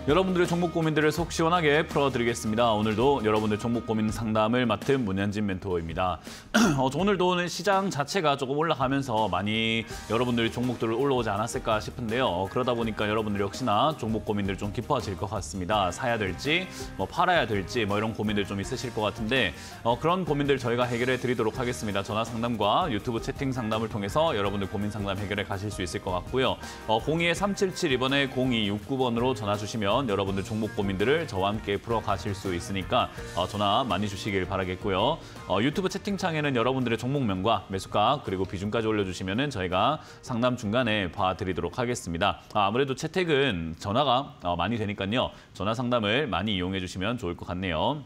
여러분들의 종목 고민들을 속 시원하게 풀어드리겠습니다. 오늘도 여러분들 종목 고민 상담을 맡은 문현진 멘토입니다. 오늘도 시장 자체가 조금 올라가면서 많이 여러분들의 종목들을 올라오지 않았을까 싶은데요. 그러다 보니까 여러분들 역시나 종목 고민들 좀 깊어질 것 같습니다. 사야 될지, 팔아야 될지 이런 고민들 좀 있으실 것 같은데 그런 고민들 저희가 해결해 드리도록 하겠습니다. 전화 상담과 유튜브 채팅 상담을 통해서 여러분들 고민 상담 해결해 가실 수 있을 것 같고요. 02-377 0269번으로 전화 주시면 여러분들 종목 고민들을 저와 함께 풀어가실 수 있으니까 전화 많이 주시길 바라겠고요. 유튜브 채팅창에는 여러분들의 종목명과 매수가 그리고 비중까지 올려주시면 저희가 상담 중간에 봐드리도록 하겠습니다. 아무래도 채택은 전화가 많이 되니까요. 전화 상담을 많이 이용해 주시면 좋을 것 같네요.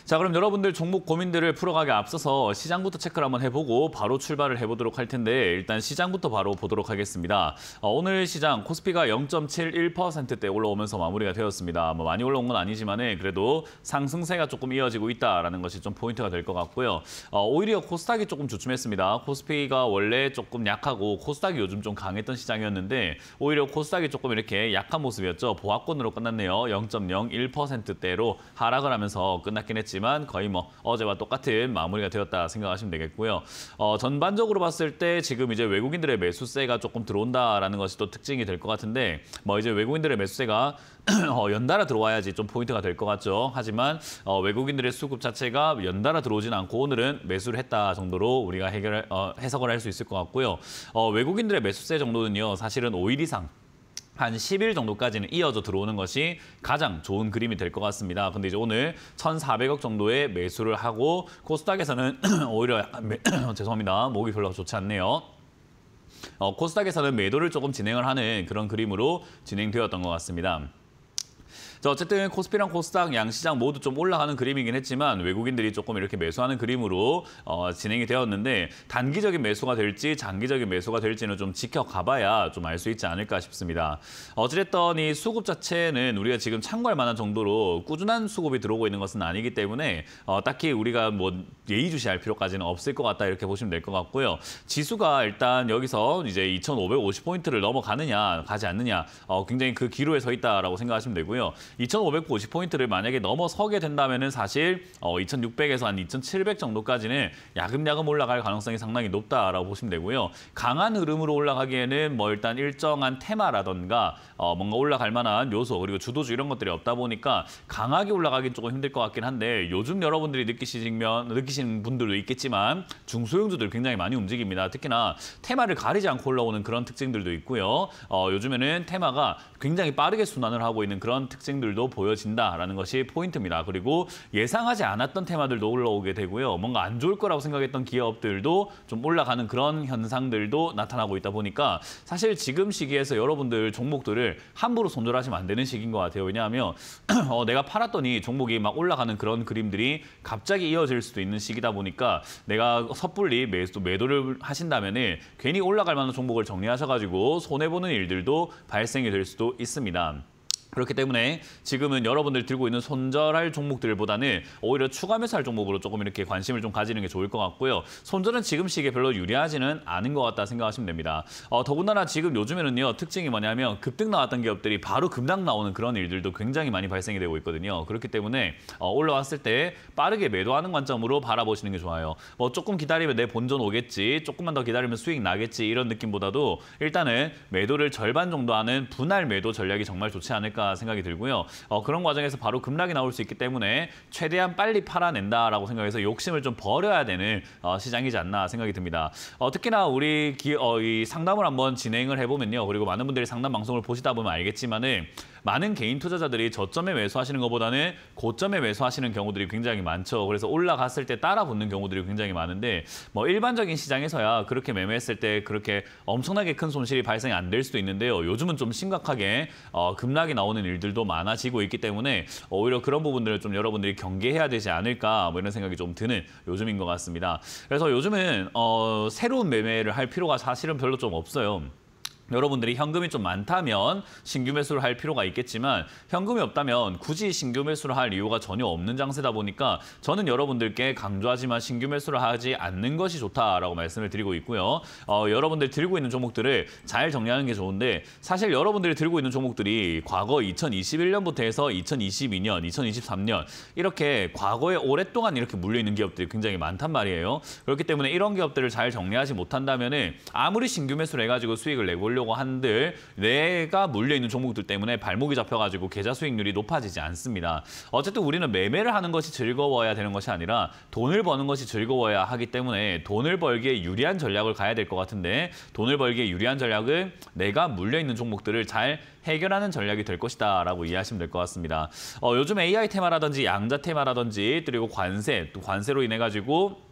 자, 그럼 여러분들 종목 고민들을 풀어가기 앞서서 시장부터 체크를 한번 해보고 바로 출발을 해보도록 할 텐데 일단 시장부터 바로 보도록 하겠습니다. 오늘 시장 코스피가 0.71%대 올라오면서 마무리가 되었습니다. 많이 올라온 건 아니지만 그래도 상승세가 조금 이어지고 있다는 것이 좀 포인트가 될 것 같고요. 오히려 코스닥이 조금 주춤했습니다. 코스피가 원래 조금 약하고 코스닥이 요즘 좀 강했던 시장이었는데 오히려 코스닥이 조금 이렇게 약한 모습이었죠. 보합권으로 끝났네요. 0.01%대로 하락을 하면서 끝났긴 했지만 거의 어제와 똑같은 마무리가 되었다 생각하시면 되겠고요. 전반적으로 봤을 때 지금 이제 외국인들의 매수세가 조금 들어온다라는 것이 또 특징이 될 것 같은데 이제 외국인들의 매수세가 연달아 들어와야지 좀 포인트가 될 것 같죠. 하지만 외국인들의 수급 자체가 연달아 들어오진 않고 오늘은 매수를 했다 정도로 우리가 해석을 할 수 있을 것 같고요. 외국인들의 매수세 정도는요. 사실은 5일 이상 한 10일 정도까지는 이어져 들어오는 것이 가장 좋은 그림이 될 것 같습니다. 근데 이제 오늘 1,400억 정도의 매수를 하고 코스닥에서는 오히려 약간 죄송합니다. 목이 별로 좋지 않네요. 코스닥에서는 매도를 조금 진행을 하는 그런 그림으로 진행되었던 것 같습니다. 어쨌든 코스피랑 코스닥 양시장 모두 좀 올라가는 그림이긴 했지만 외국인들이 조금 이렇게 매수하는 그림으로 진행이 되었는데 단기적인 매수가 될지 장기적인 매수가 될지는 좀 지켜가봐야 좀 알 수 있지 않을까 싶습니다. 어찌됐든 이 수급 자체는 우리가 지금 참고할 만한 정도로 꾸준한 수급이 들어오고 있는 것은 아니기 때문에 딱히 우리가 예의주시할 필요까지는 없을 것 같다 이렇게 보시면 될 것 같고요. 지수가 일단 여기서 이제 2,550포인트를 넘어가느냐 가지 않느냐 굉장히 그 기로에 서 있다라고 생각하시면 되고요. 2,550포인트를 만약에 넘어서게 된다면은 사실 2,600에서 한 2,700 정도까지는 야금야금 올라갈 가능성이 상당히 높다라고 보시면 되고요. 강한 흐름으로 올라가기에는 일단 일정한 테마라던가 뭔가 올라갈 만한 요소 그리고 주도주 이런 것들이 없다 보니까 강하게 올라가긴 조금 힘들 것 같긴 한데 요즘 여러분들이 느끼시는 분들도 있겠지만 중소형주들 굉장히 많이 움직입니다. 특히나 테마를 가리지 않고 올라오는 그런 특징들도 있고요. 요즘에는 테마가 굉장히 빠르게 순환을 하고 있는 그런 특징들도 보여진다라는 것이 포인트입니다. 그리고 예상하지 않았던 테마들도 올라오게 되고요. 뭔가 안 좋을 거라고 생각했던 기업들도 좀 올라가는 그런 현상들도 나타나고 있다 보니까 사실 지금 시기에서 여러분들 종목들을 함부로 손절하시면 안 되는 시기인 것 같아요. 왜냐하면 내가 팔았더니 종목이 막 올라가는 그런 그림들이 갑자기 이어질 수도 있는 시기다 보니까 내가 섣불리 매도를 하신다면 괜히 올라갈 만한 종목을 정리하셔가지고 손해보는 일들도 발생이 될 수도 있습니다. 그렇기 때문에 지금은 여러분들 들고 있는 손절할 종목들보다는 오히려 추가 매수할 종목으로 조금 이렇게 관심을 좀 가지는 게 좋을 것 같고요. 손절은 지금 시기에 별로 유리하지는 않은 것 같다 생각하시면 됩니다. 더군다나 지금 요즘에는요. 특징이 뭐냐면 급등 나왔던 기업들이 바로 급락 나오는 그런 일들도 굉장히 많이 발생이 되고 있거든요. 그렇기 때문에 올라왔을 때 빠르게 매도하는 관점으로 바라보시는 게 좋아요. 조금 기다리면 내 본전 오겠지, 조금만 더 기다리면 수익 나겠지 이런 느낌보다도 일단은 매도를 절반 정도 하는 분할 매도 전략이 정말 좋지 않을까 생각이 들고요. 그런 과정에서 바로 급락이 나올 수 있기 때문에 최대한 빨리 팔아낸다라고 생각해서 욕심을 좀 버려야 되는 시장이지 않나 생각이 듭니다. 특히나 우리 이 상담을 한번 진행을 해보면요. 그리고 많은 분들이 상담 방송을 보시다 보면 알겠지만은 많은 개인 투자자들이 저점에 매수하시는 것보다는 고점에 매수하시는 경우들이 굉장히 많죠. 그래서 올라갔을 때 따라 붙는 경우들이 굉장히 많은데 일반적인 시장에서야 그렇게 매매했을 때 그렇게 엄청나게 큰 손실이 발생이 안 될 수도 있는데요. 요즘은 좀 심각하게 급락이 나오는 일들도 많아지고 있기 때문에 오히려 그런 부분들을 좀 여러분들이 경계해야 되지 않을까 이런 생각이 좀 드는 요즘인 것 같습니다. 그래서 요즘은 새로운 매매를 할 필요가 사실은 별로 좀 없어요. 여러분들이 현금이 좀 많다면 신규 매수를 할 필요가 있겠지만 현금이 없다면 굳이 신규 매수를 할 이유가 전혀 없는 장세다 보니까 저는 여러분들께 강조하지만 신규 매수를 하지 않는 것이 좋다라고 말씀을 드리고 있고요. 여러분들 들고 있는 종목들을 잘 정리하는 게 좋은데 사실 여러분들이 들고 있는 종목들이 과거 2021년부터 해서 2022년, 2023년 이렇게 과거에 오랫동안 이렇게 물려있는 기업들이 굉장히 많단 말이에요. 그렇기 때문에 이런 기업들을 잘 정리하지 못한다면 아무리 신규 매수를 해가지고 수익을 내보려고 한들 내가 물려있는 종목들 때문에 발목이 잡혀가지고 계좌 수익률이 높아지지 않습니다. 어쨌든 우리는 매매를 하는 것이 즐거워야 되는 것이 아니라 돈을 버는 것이 즐거워야 하기 때문에 돈을 벌기에 유리한 전략을 가야 될 것 같은데 돈을 벌기에 유리한 전략은 내가 물려있는 종목들을 잘 해결하는 전략이 될 것이다 라고 이해하시면 될 것 같습니다. 요즘 AI 테마라든지 양자 테마라든지 그리고 관세, 또 관세로 인해 가지고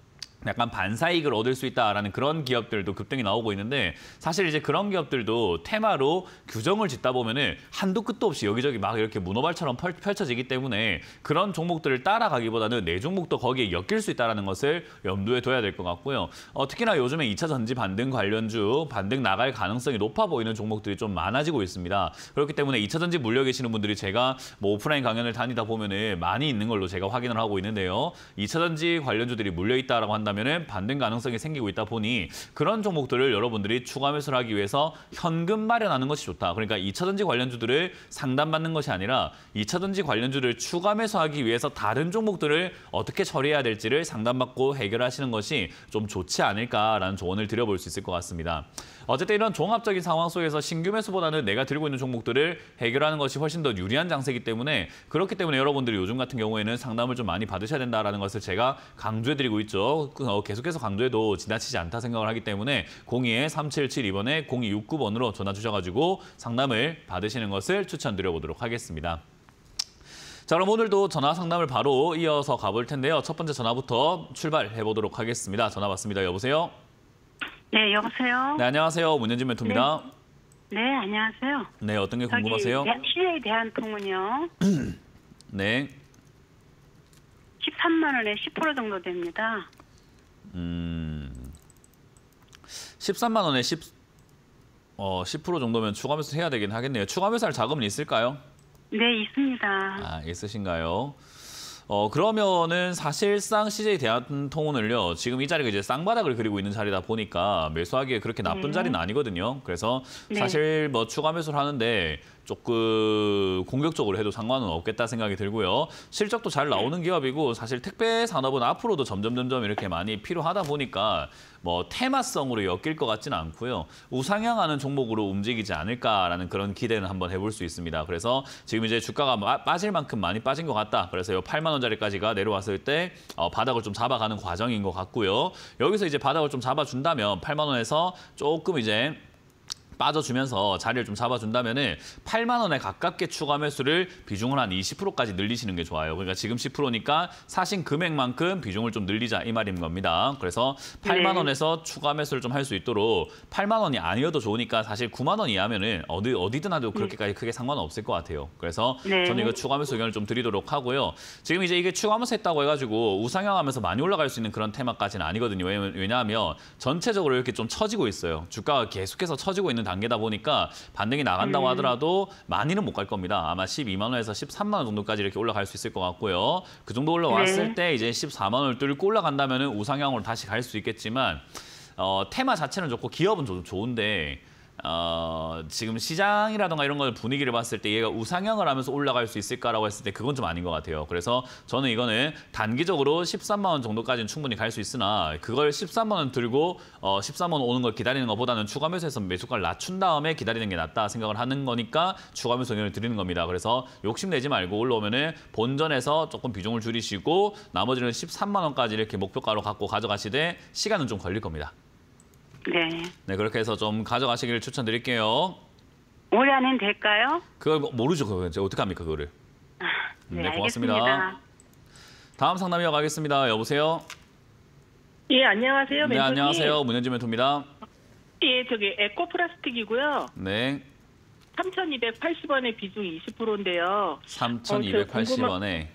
약간 반사이익을 얻을 수 있다라는 그런 기업들도 급등이 나오고 있는데 사실 이제 그런 기업들도 테마로 규정을 짓다 보면은 한도 끝도 없이 여기저기 막 이렇게 문어발처럼 펼쳐지기 때문에 그런 종목들을 따라가기보다는 내 종목도 거기에 엮일 수 있다는 것을 염두에 둬야 될 것 같고요. 특히나 요즘에 2차 전지 반등 관련주, 반등 나갈 가능성이 높아 보이는 종목들이 좀 많아지고 있습니다. 그렇기 때문에 2차 전지 물려 계시는 분들이 제가 뭐 오프라인 강연을 다니다 보면은 많이 있는 걸로 제가 확인을 하고 있는데요. 2차 전지 관련주들이 물려 있다라고 한다면 반등 가능성이 생기고 있다 보니 그런 종목들을 여러분들이 추가 매수를 하기 위해서 현금 마련하는 것이 좋다. 그러니까 2차 전지 관련주들을 상담받는 것이 아니라 2차 전지 관련주를 추가 매수하기 위해서 다른 종목들을 어떻게 처리해야 될지를 상담받고 해결하시는 것이 좀 좋지 않을까라는 조언을 드려볼 수 있을 것 같습니다. 어쨌든 이런 종합적인 상황 속에서 신규 매수보다는 내가 들고 있는 종목들을 해결하는 것이 훨씬 더 유리한 장세이기 때문에 그렇기 때문에 여러분들이 요즘 같은 경우에는 상담을 좀 많이 받으셔야 된다는 것을 제가 강조해드리고 있죠. 계속해서 강조해도 지나치지 않다 생각을 하기 때문에 02-3772번에 0269번으로 전화 주셔가지고 상담을 받으시는 것을 추천드려보도록 하겠습니다. 자, 그럼 오늘도 전화 상담을 바로 이어서 가볼 텐데요. 첫 번째 전화부터 출발해 보도록 하겠습니다. 전화 받습니다. 여보세요? 네, 여보세요? 네, 안녕하세요. 문현진 멘토입니다. 네, 안녕하세요. 네, 어떤 게 궁금하세요? CJ 대한통운이요. 네. 13만 원에 10% 정도 됩니다. 13만 원에 10% 정도면 추가 매수 해야 되긴 하겠네요. 추가 매수할 자금은 있을까요? 네, 있습니다. 아, 있으신가요? 그러면은 사실상 CJ 대한통운을요, 지금 이 자리가 이제 쌍바닥을 그리고 있는 자리다 보니까 매수하기에 그렇게 나쁜 자리는 아니거든요. 그래서 사실 뭐 추가 매수를 하는데 조금 공격적으로 해도 상관은 없겠다 생각이 들고요. 실적도 잘 나오는 기업이고 사실 택배 산업은 앞으로도 점점 이렇게 많이 필요하다 보니까 뭐 테마성으로 엮일 것 같지는 않고요. 우상향하는 종목으로 움직이지 않을까라는 그런 기대는 한번 해볼 수 있습니다. 그래서 지금 이제 주가가 빠질 만큼 많이 빠진 것 같다. 그래서 이 8만 원짜리까지가 내려왔을 때 바닥을 좀 잡아가는 과정인 것 같고요. 여기서 이제 바닥을 좀 잡아준다면 8만 원에서 조금 이제 빠져주면서 자리를 좀 잡아준다면은 8만 원에 가깝게 추가 매수를 비중을 한 20%까지 늘리시는 게 좋아요. 그러니까 지금 10%니까 사신 금액만큼 비중을 좀 늘리자 이 말인 겁니다. 그래서 8만 원에서 추가 매수를 좀 할 수 있도록 8만 원이 아니어도 좋으니까 사실 9만 원 이하면은 어디든 하도 그렇게까지 크게 상관은 없을 것 같아요. 그래서 저는 이거 추가 매수 의견을 좀 드리도록 하고요. 지금 이제 이게 추가 매수 했다고 해가지고 우상향하면서 많이 올라갈 수 있는 그런 테마까지는 아니거든요. 왜냐하면 전체적으로 이렇게 좀 처지고 있어요. 주가가 계속해서 처지고 있는 단계다 보니까 반등이 나간다고 하더라도 많이는 못 갈 겁니다. 아마 12만 원에서 13만 원 정도까지 이렇게 올라갈 수 있을 것 같고요. 그 정도 올라왔을 때 이제 14만 원을 뚫고 올라간다면 우상향으로 다시 갈 수 있겠지만 테마 자체는 좋고 기업은 좀 좋은데 지금 시장이라던가 이런 걸 분위기를 봤을 때 얘가 우상향을 하면서 올라갈 수 있을까라고 했을 때 그건 좀 아닌 것 같아요. 그래서 저는 이거는 단기적으로 13만 원 정도까지는 충분히 갈 수 있으나 그걸 13만 원 들고 13만 원 오는 걸 기다리는 것보다는 추가 매수해서 매수가를 낮춘 다음에 기다리는 게 낫다 생각을 하는 거니까 추가 매수 의견을 드리는 겁니다. 그래서 욕심내지 말고 올라오면은 본전에서 조금 비중을 줄이시고 나머지는 13만 원까지 이렇게 목표가로 갖고 가져가시되 시간은 좀 걸릴 겁니다. 네, 그렇게 해서 좀 가져가시기를 추천드릴게요. 올해 안엔 될까요? 그걸 모르죠. 그거 이제 어떻게 합니까, 그거를? 네, 고맙습니다. 알겠습니다. 다음 상담 이어가겠습니다. 여보세요? 예, 안녕하세요. 네, 멘토님. 안녕하세요. 문현진 멘토입니다. 예, 저기 에코플라스틱이고요. 네. 3,280원에 비중 20%인데요. 3,280원에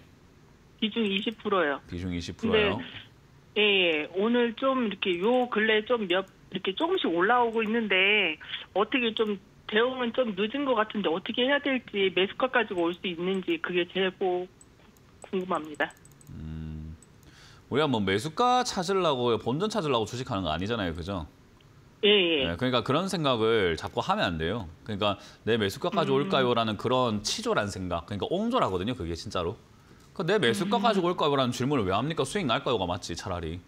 비중 20%요. 비중 20%요. 예, 오늘 좀 이렇게 요 근래 좀 몇 이렇게 조금씩 올라오고 있는데 어떻게 좀 대응은 좀 늦은 것 같은데 어떻게 해야 될지 매수가 가지고 올 수 있는지 그게 제일 궁금합니다. 우리가 뭐 매수가 찾으려고 본전 찾으려고 주식하는 거 아니잖아요, 그죠? 예. 네, 그러니까 그런 생각을 자꾸 하면 안 돼요. 그러니까 내 매수가까지 올까요라는 그런 치졸한 생각, 그러니까 옹졸하거든요, 그게 진짜로. 내 매수가 가지고 올까요라는 질문을 왜 합니까? 수익 날까요가 맞지, 차라리.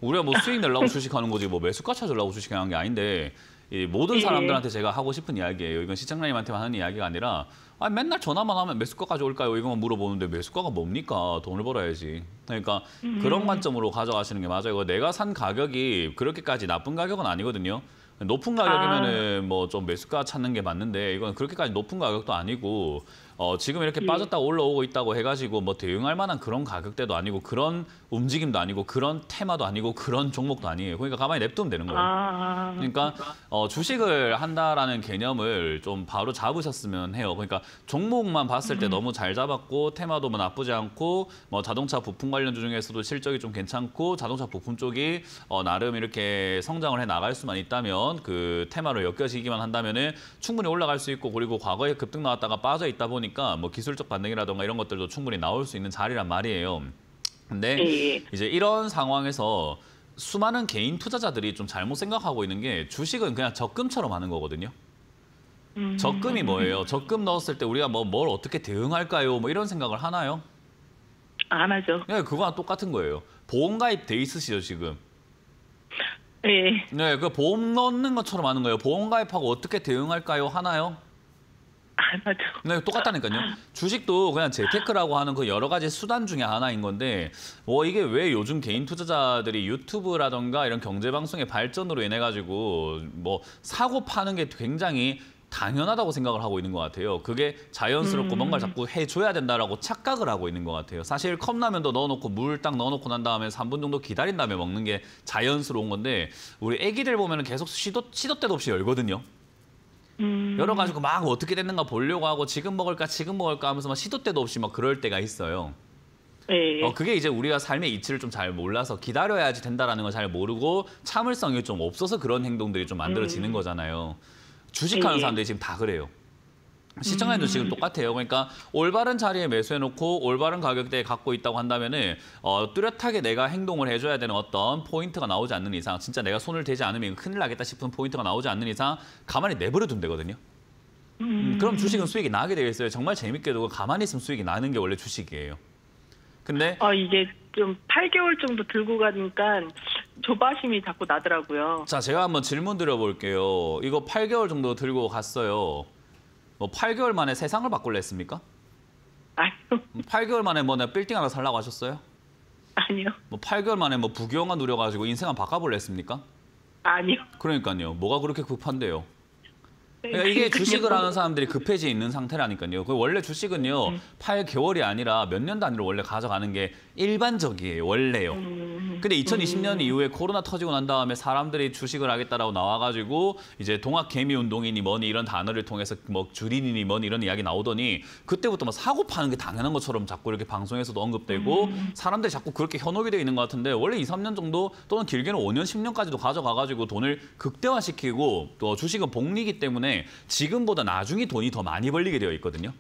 우리가 뭐 수익 내려고 주식하는 거지 뭐 매수가 찾으려고 주식하는 게 아닌데 이 모든 사람들한테 제가 하고 싶은 이야기예요. 이건 시청자님한테만 하는 이야기가 아니라 맨날 전화만 하면 매수가까지 올까요? 이거만 물어보는데 매수가가 뭡니까? 돈을 벌어야지. 그러니까 그런 관점으로 가져가시는 게 맞아요. 내가 산 가격이 그렇게까지 나쁜 가격은 아니거든요. 높은 가격이면은 뭐 좀 매수가 찾는 게 맞는데 이건 그렇게까지 높은 가격도 아니고 지금 이렇게 빠졌다가 올라오고 있다고 해가지고 뭐 대응할 만한 그런 가격대도 아니고 그런 움직임도 아니고 그런 테마도 아니고 그런 종목도 아니에요. 그러니까 가만히 냅두면 되는 거예요. 그러니까 주식을 한다라는 개념을 좀 바로 잡으셨으면 해요. 그러니까 종목만 봤을 때 너무 잘 잡았고 테마도 뭐 나쁘지 않고 뭐 자동차 부품 관련주 중에서도 실적이 좀 괜찮고 자동차 부품 쪽이 나름 이렇게 성장을 해 나갈 수만 있다면 그 테마로 엮여지기만 한다면은 충분히 올라갈 수 있고 그리고 과거에 급등 나왔다가 빠져 있다 보니까 뭐 기술적 반등이라던가 이런 것들도 충분히 나올 수 있는 자리란 말이에요. 근데 이제 이런 상황에서 수많은 개인 투자자들이 좀 잘못 생각하고 있는 게 주식은 그냥 적금처럼 하는 거거든요. 적금이 뭐예요? 적금 넣었을 때 우리가 뭘 어떻게 대응할까요? 뭐 이런 생각을 하나요? 안 하죠. 네, 그거랑 똑같은 거예요. 보험 가입 돼 있으시죠, 지금? 예. 네, 그 보험 넣는 것처럼 하는 거예요. 보험 가입하고 어떻게 대응할까요? 하나요? 안 하죠. 네, 똑같다니까요. 주식도 그냥 재테크라고 하는 그 여러 가지 수단 중에 하나인 건데 이게 왜 요즘 개인 투자자들이 유튜브라던가 이런 경제 방송의 발전으로 인해 가지고 뭐 사고 파는 게 굉장히 당연하다고 생각을 하고 있는 것 같아요. 그게 자연스럽고 뭔가를 자꾸 해줘야 된다라고 착각을 하고 있는 것 같아요. 사실 컵라면도 넣어놓고 물 딱 넣어놓고 난 다음에 3분 정도 기다린 다음에 먹는 게 자연스러운 건데 우리 애기들 보면 계속 시도 때도 없이 열거든요. 열어가지고 막 어떻게 됐는가 보려고 하고 지금 먹을까 하면서 막 시도 때도 없이 막 그럴 때가 있어요. 그게 이제 우리가 삶의 이치를 좀 잘 몰라서 기다려야지 된다라는 걸 잘 모르고 참을성이 좀 없어서 그런 행동들이 좀 만들어지는 거잖아요. 주식하는 사람들이 지금 다 그래요. 시청자님도 지금 똑같아요. 그러니까 올바른 자리에 매수해놓고 올바른 가격대에 갖고 있다고 한다면은 뚜렷하게 내가 행동을 해줘야 되는 어떤 포인트가 나오지 않는 이상 진짜 내가 손을 대지 않으면 큰일 나겠다 싶은 포인트가 나오지 않는 이상 가만히 내버려두면 되거든요. 그럼 주식은 수익이 나게 되어 있어요. 정말 재밌게도 가만히 있으면 수익이 나는 게 원래 주식이에요. 근데 이게 좀 8개월 정도 들고 가니까 조바심이 자꾸 나더라고요. 자, 제가 한번 질문 드려볼게요. 이거 8개월 정도 들고 갔어요. 뭐 8개월 만에 세상을 바꿀래 했습니까? 아니요. 8개월 만에 뭐 내가 빌딩 하나 살라고 하셨어요? 아니요. 뭐 8개월 만에 뭐 부귀영화 누려가지고 인생 한번 바꿔볼래 했습니까? 아니요. 그러니까요. 뭐가 그렇게 급한데요? 그러니까 이게 주식을 하는 사람들이 급해져 있는 상태라니까요. 원래 주식은요, 8개월이 아니라 몇 년 단위로 원래 가져가는 게 일반적이에요, 원래요. 근데 2020년 이후에 코로나 터지고 난 다음에 사람들이 주식을 하겠다라고 나와가지고 이제 동학개미운동이니 뭐니 이런 단어를 통해서 뭐 주린이니 뭐니 이런 이야기 나오더니 그때부터 막 사고 파는 게 당연한 것처럼 자꾸 이렇게 방송에서도 언급되고 사람들이 자꾸 그렇게 현혹이 되어 있는 것 같은데 원래 2, 3년 정도 또는 길게는 5년, 10년까지도 가져가가지고 돈을 극대화시키고 또 주식은 복리이기 때문에 지금보다 나중에 돈이 더 많이 벌리게 되어 있거든요.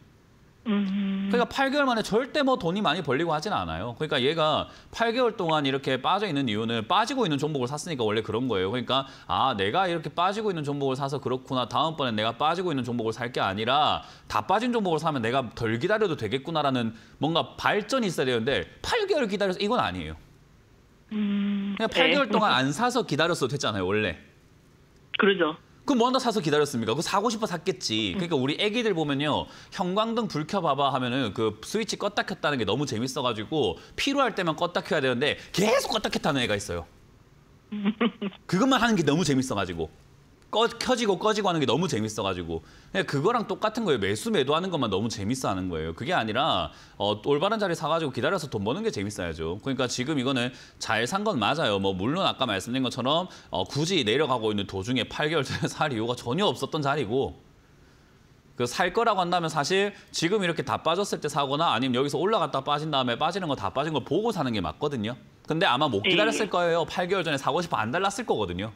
그러니까 8개월 만에 절대 뭐 돈이 많이 벌리고 하진 않아요. 그러니까 얘가 8개월 동안 이렇게 빠져 있는 이유는 빠지고 있는 종목을 샀으니까 원래 그런 거예요. 그러니까 내가 이렇게 빠지고 있는 종목을 사서 그렇구나. 다음번엔 내가 빠지고 있는 종목을 살 게 아니라 다 빠진 종목을 사면 내가 덜 기다려도 되겠구나라는 뭔가 발전이 있어야 되는데 8개월 기다려서 이건 아니에요. 그냥 8개월 동안 안 사서 기다렸어도 됐잖아요, 원래. 그러죠. 그럼 뭐 한다 사서 기다렸습니까? 그거 사고 싶어 샀겠지. 그러니까 우리 애기들 보면요. 형광등 불 켜봐봐 하면은 그 스위치 껐다 켰다는 게 너무 재밌어가지고 필요할 때만 껐다 켜야 되는데 계속 껐다 켰다는 애가 있어요. 그것만 하는 게 너무 재밌어가지고. 켜지고 꺼지고 하는 게 너무 재밌어가지고 그거랑 똑같은 거예요. 매수하는 것만 너무 재밌어하는 거예요. 그게 아니라 올바른 자리 사가지고 기다려서 돈 버는 게 재밌어야죠. 그러니까 지금 이거는 잘 산 건 맞아요. 뭐 물론 아까 말씀드린 것처럼 굳이 내려가고 있는 도중에 8개월 전에 살 이유가 전혀 없었던 자리고 그 살 거라고 한다면 사실 지금 이렇게 다 빠졌을 때 사거나 아니면 여기서 올라갔다 빠진 다음에 빠지는 거 다 빠진 걸 보고 사는 게 맞거든요. 근데 아마 못 기다렸을 거예요. 8개월 전에 사고 싶어 안 달랐을 거거든요.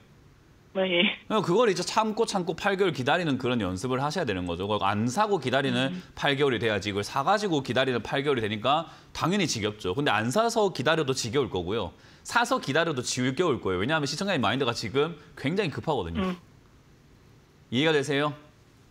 네. 그걸 이제 참고 8개월 기다리는 그런 연습을 하셔야 되는 거죠. 그거 안 사고 기다리는 8개월이 돼야지 이걸 사가지고 기다리는 8개월이 되니까 당연히 지겹죠. 근데 안 사서 기다려도 지겨울 거고요. 사서 기다려도 지겨울 거예요. 왜냐하면 시청자님 마인드가 지금 굉장히 급하거든요. 이해가 되세요?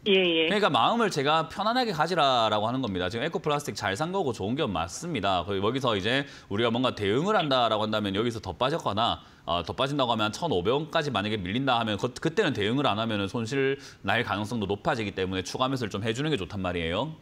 예. 그러니까 마음을 제가 편안하게 가지라라고 하는 겁니다. 지금 에코플라스틱 잘 산 거고 좋은 게 맞습니다. 여기서 이제 우리가 뭔가 대응을 한다라고 한다면 여기서 더 빠졌거나 더 빠진다고 하면 1,500원까지 만약에 밀린다 하면 그때는 대응을 안 하면 손실 날 가능성도 높아지기 때문에 추가 매수를 좀 해주는 게 좋단 말이에요.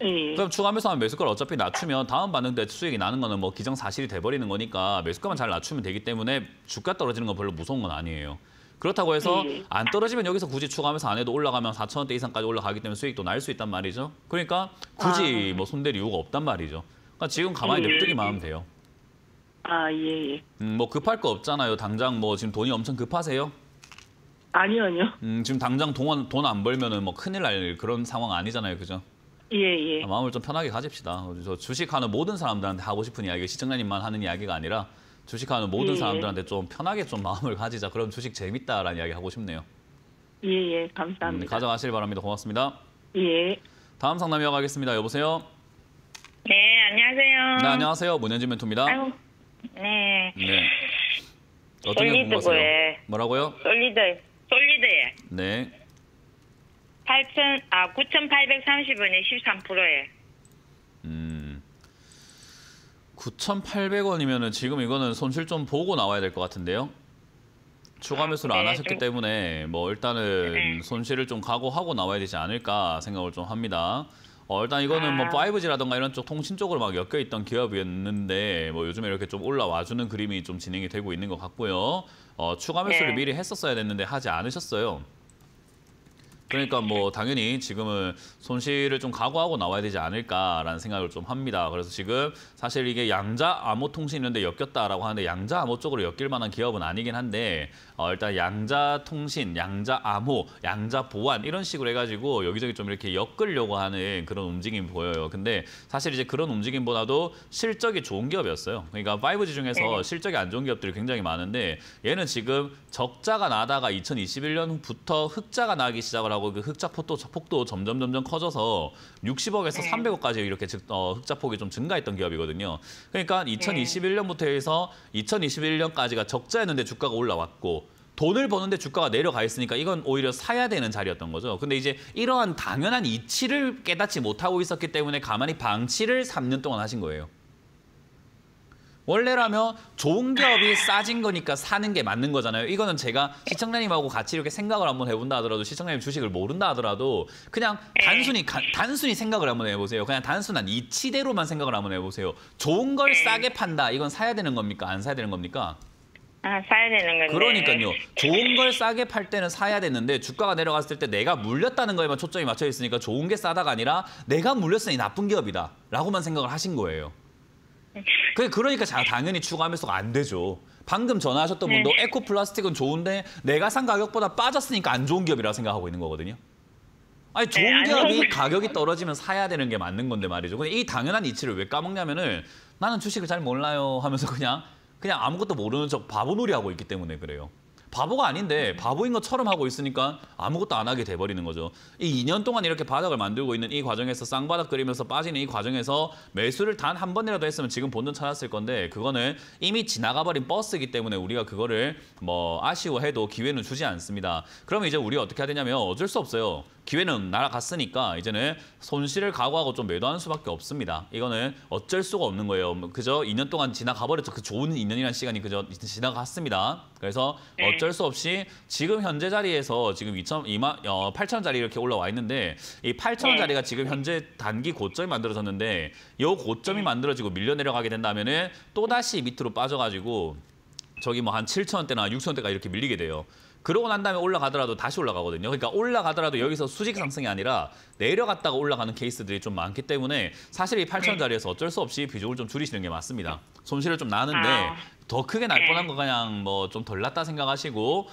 예. 그럼 추가 매수하면 매수가를 어차피 낮추면 다음 받는 데 수익이 나는 거는 뭐 기정사실이 돼버리는 거니까 매수가만 잘 낮추면 되기 때문에 주가 떨어지는 건 별로 무서운 건 아니에요. 그렇다고 해서 안 떨어지면 여기서 굳이 추가하면서 안 해도 올라가면 4,000원대 이상까지 올라가기 때문에 수익도 날 수 있단 말이죠. 그러니까 굳이 뭐 손댈 이유가 없단 말이죠. 그러니까 지금 가만히 냅두기만 하면 돼요. 예. 뭐 급할 거 없잖아요. 당장 뭐 지금 돈이 엄청 급하세요? 아니요. 지금 당장 돈 안 벌면은 뭐 큰일 날 그런 상황 아니잖아요. 그죠? 예. 마음을 좀 편하게 가집시다. 저 주식하는 모든 사람들한테 하고 싶은 이야기, 시청자님만 하는 이야기가 아니라 주식하는 모든 사람들한테 좀 편하게 좀 마음을 가지자. 그럼 주식 재밌다라는 이야기 하고 싶네요. 예. 감사합니다. 가져가시길 바랍니다. 고맙습니다. 예. 다음 상담 이어가겠습니다. 여보세요? 네, 안녕하세요. 네, 안녕하세요. 문현진 멘토입니다. 아유, 네. 네. 어떤 게 궁금하세요? 솔리드고에 뭐라고요? 솔리드에 네. 9,830원에 13%에. 9,800원이면은 지금 이거는 손실 좀 보고 나와야 될 것 같은데요. 추가 매수를 안 네, 하셨기 좀- 때문에 뭐 일단은 네. 손실을 좀 각오하고 나와야 되지 않을까 생각을 좀 합니다. 일단 이거는 뭐 5G라든가 이런 쪽 통신 쪽으로 막 엮여 있던 기업이었는데 뭐 요즘에 이렇게 좀 올라와주는 그림이 좀 진행이 되고 있는 것 같고요. 추가 매수를 네. 미리 했었어야 됐는데 하지 않으셨어요. 그러니까 뭐 당연히 지금은 손실을 좀 각오하고 나와야 되지 않을까라는 생각을 좀 합니다. 그래서 지금 사실 이게 양자 암호 통신 이런 데 엮였다라고 하는데 양자 암호 쪽으로 엮일 만한 기업은 아니긴 한데 일단 양자 통신, 양자 암호, 양자 보안 이런 식으로 해가지고 여기저기 좀 이렇게 엮으려고 하는 그런 움직임이 보여요. 근데 사실 이제 그런 움직임보다도 실적이 좋은 기업이었어요. 그러니까 5G 중에서 실적이 안 좋은 기업들이 굉장히 많은데 얘는 지금 적자가 나다가 2021년부터 흑자가 나기 시작을 하고 그 흑자 폭도 점점 커져서 60억에서 300억까지 이렇게 흑자 폭이 좀 증가했던 기업이거든요. 그러니까 2021년부터 해서 2021년까지가 적자였는데 주가가 올라왔고 돈을 버는데 주가가 내려가 있으니까 이건 오히려 사야 되는 자리였던 거죠. 근데 이제 이러한 당연한 이치를 깨닫지 못하고 있었기 때문에 가만히 방치를 3년 동안 하신 거예요. 원래라면 좋은 기업이 싸진 거니까 사는 게 맞는 거잖아요. 이거는 제가 시청자님하고 같이 이렇게 생각을 한번 해본다 하더라도 시청자님 주식을 모른다 하더라도 그냥 단순히 생각을 한번 해보세요. 그냥 단순한 이치대로만 생각을 한번 해보세요. 좋은 걸 싸게 판다. 이건 사야 되는 겁니까? 안 사야 되는 겁니까? 사야 되는 건데. 그러니까요. 좋은 걸 싸게 팔 때는 사야 되는데 주가가 내려갔을 때 내가 물렸다는 거에만 초점이 맞춰 있으니까 좋은 게 싸다가 아니라 내가 물렸으니 나쁜 기업이다. 라고만 생각을 하신 거예요. 그러니까 당연히 추가 매수가 안 되죠. 방금 전화하셨던 분도 에코플라스틱은 좋은데 내가 산 가격보다 빠졌으니까 안 좋은 기업이라고 생각하고 있는 거거든요. 아니 좋은 기업이 가격이 떨어지면 사야 되는 게 맞는 건데 말이죠. 근데 이 당연한 이치를 왜 까먹냐면은 나는 주식을 잘 몰라요 하면서 그냥 아무것도 모르는 척 바보놀이 하고 있기 때문에 그래요. 바보가 아닌데 바보인 것처럼 하고 있으니까 아무것도 안 하게 돼버리는 거죠. 이 2년 동안 이렇게 바닥을 만들고 있는 이 과정에서 쌍바닥 그리면서 빠지는 이 과정에서 매수를 단 한 번이라도 했으면 지금 본전 찾았을 건데 그거는 이미 지나가버린 버스이기 때문에 우리가 그거를 뭐 아쉬워해도 기회는 주지 않습니다. 그러면 이제 우리가 어떻게 해야 되냐면 어쩔 수 없어요. 기회는 날아갔으니까 이제는 손실을 각오하고 좀 매도하는 수밖에 없습니다. 이거는 어쩔 수가 없는 거예요. 그저 2년 동안 지나가버렸죠. 그 좋은 2년이라는 시간이 그저 지나갔습니다. 그래서 어쩔 수 없이 지금 현재 자리에서 지금 8,000원짜리 이렇게 올라와 있는데 이 8,000원짜리가 지금 현재 단기 고점이 만들어졌는데 이 고점이 만들어지고 밀려 내려가게 된다면은 또다시 밑으로 빠져가지고 저기 뭐 한 7,000원대나 6,000원대가 이렇게 밀리게 돼요. 그러고 난 다음에 올라가더라도 다시 올라가거든요. 그러니까 올라가더라도 여기서 수직 상승이 아니라 내려갔다가 올라가는 케이스들이 좀 많기 때문에 사실 이 8,000원짜리에서 어쩔 수 없이 비중을 좀 줄이시는 게 맞습니다. 손실을 좀 나는데 더 크게 날 뻔한 거 그냥 뭐 좀 덜 났다 생각하시고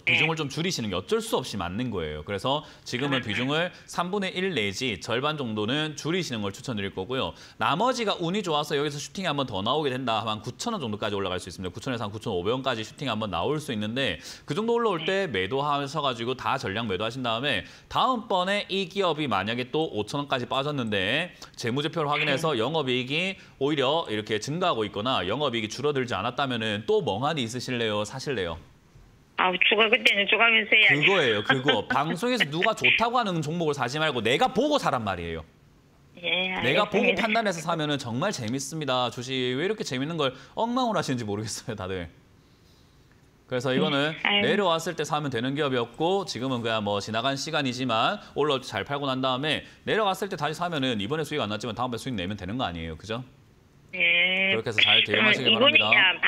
비중을 좀 줄이시는 게 어쩔 수 없이 맞는 거예요. 그래서 지금은 비중을 3분의 1 내지 절반 정도는 줄이시는 걸 추천드릴 거고요. 나머지가 운이 좋아서 여기서 슈팅이 한번 더 나오게 된다 하면 한 9,000원 정도까지 올라갈 수 있습니다. 9,000원에서 한 9,500원까지 슈팅이 한번 나올 수 있는데 그 정도 올라올 때 매도하셔가지고 다 전량 매도하신 다음에 다음번에 이 기업이 만약에 또 5,000원까지 빠졌는데 재무제표를 확인해서 영업이익이 오히려 이렇게 증가하고 있거나 영업이익이 줄어들지 않았다면은 또 멍하니 있으실래요? 사실래요? 그때는 죽으면서 해야지. 그거예요. 그거. 방송에서 누가 좋다고 하는 종목을 사지 말고 내가 보고 사란 말이에요. 예, 내가 보고 알겠습니다. 판단해서 사면은 정말 재밌습니다. 주식 왜 이렇게 재밌는 걸 엉망으로 하시는지 모르겠어요, 다들. 그래서 이거는 아유. 내려왔을 때 사면 되는 기업이었고 지금은 그냥 뭐 지나간 시간이지만 올라올 때 잘 팔고 난 다음에 내려갔을 때 다시 사면은 이번에 수익 안 났지만 다음번에 수익 내면 되는 거 아니에요, 그죠? 예. 그렇게 해서 잘 대응하시길 그러면 바랍니다. 이분이야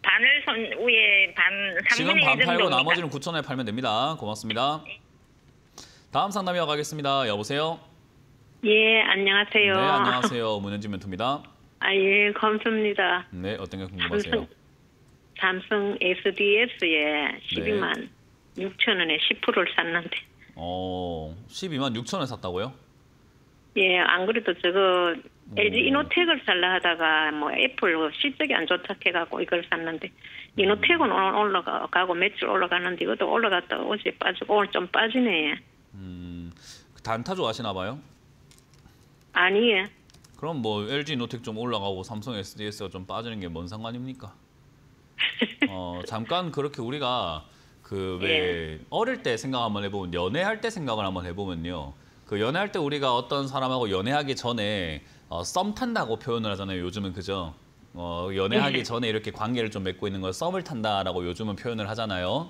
반을 손 위에 반 3분의 지금 1 반 팔고 정도. 나머지는 9,000원에 팔면 됩니다. 고맙습니다. 다음 상담 이어가겠습니다. 여보세요? 예, 안녕하세요. 네, 안녕하세요. 문현진 멘토입니다. 아, 예, 감사합니다. 네, 어떤 게 궁금하세요? 삼성 SDS에 12만 6천 원에 10%를 샀는데. 12만 6천원 샀다고요? 예, 안 그래도 저거 LG 이노텍을 살라 하다가 뭐 애플 실적이 안 좋다 해갖고 이걸 샀는데 이노텍은 오늘 올라가고 며칠 올라가는데 이것도 올라갔다가 어제 빠지고 오늘 좀 빠지네. 단타 좋아하시나 봐요? 아니에요. 그럼 뭐 LG 노텍 좀 올라가고 삼성 SDS가 좀 빠지는 게 뭔 상관입니까? 잠깐 그렇게 우리가 그 왜 어릴 때 생각 한번 해보면 연애할 때 생각을 한번 해보면요. 그 연애할 때 우리가 어떤 사람하고 연애하기 전에 썸 탄다고 표현을 하잖아요. 요즘은 그죠? 연애하기 전에 이렇게 관계를 좀 맺고 있는 걸 썸을 탄다라고 요즘은 표현을 하잖아요.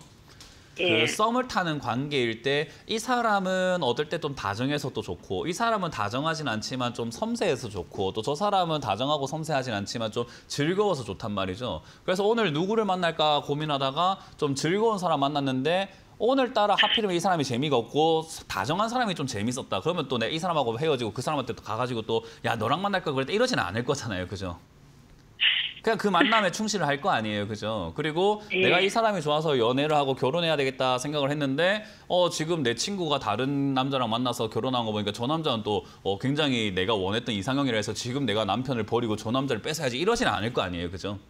예. 그 썸을 타는 관계일 때 이 사람은 어떨 때 좀 다정해서 또 좋고 이 사람은 다정하진 않지만 좀 섬세해서 좋고 또 저 사람은 다정하고 섬세하진 않지만 좀 즐거워서 좋단 말이죠. 그래서 오늘 누구를 만날까 고민하다가 좀 즐거운 사람 만났는데 오늘따라 하필이면 이 사람이 재미가 없고 다정한 사람이 좀 재밌었다. 그러면 또 내 이 사람하고 헤어지고 그 사람한테 또 가가지고 또 야 너랑 만날 걸 그랬다 이러지는 않을 거잖아요. 그죠? 그냥 그 만남에 충실을 할 거 아니에요. 그죠? 그리고 내가 이 사람이 좋아서 연애를 하고 결혼해야 되겠다 생각을 했는데 지금 내 친구가 다른 남자랑 만나서 결혼한 거 보니까 저 남자는 또 굉장히 내가 원했던 이상형이라 해서 지금 내가 남편을 버리고 저 남자를 뺏어야지 이러지는 않을 거 아니에요. 그죠?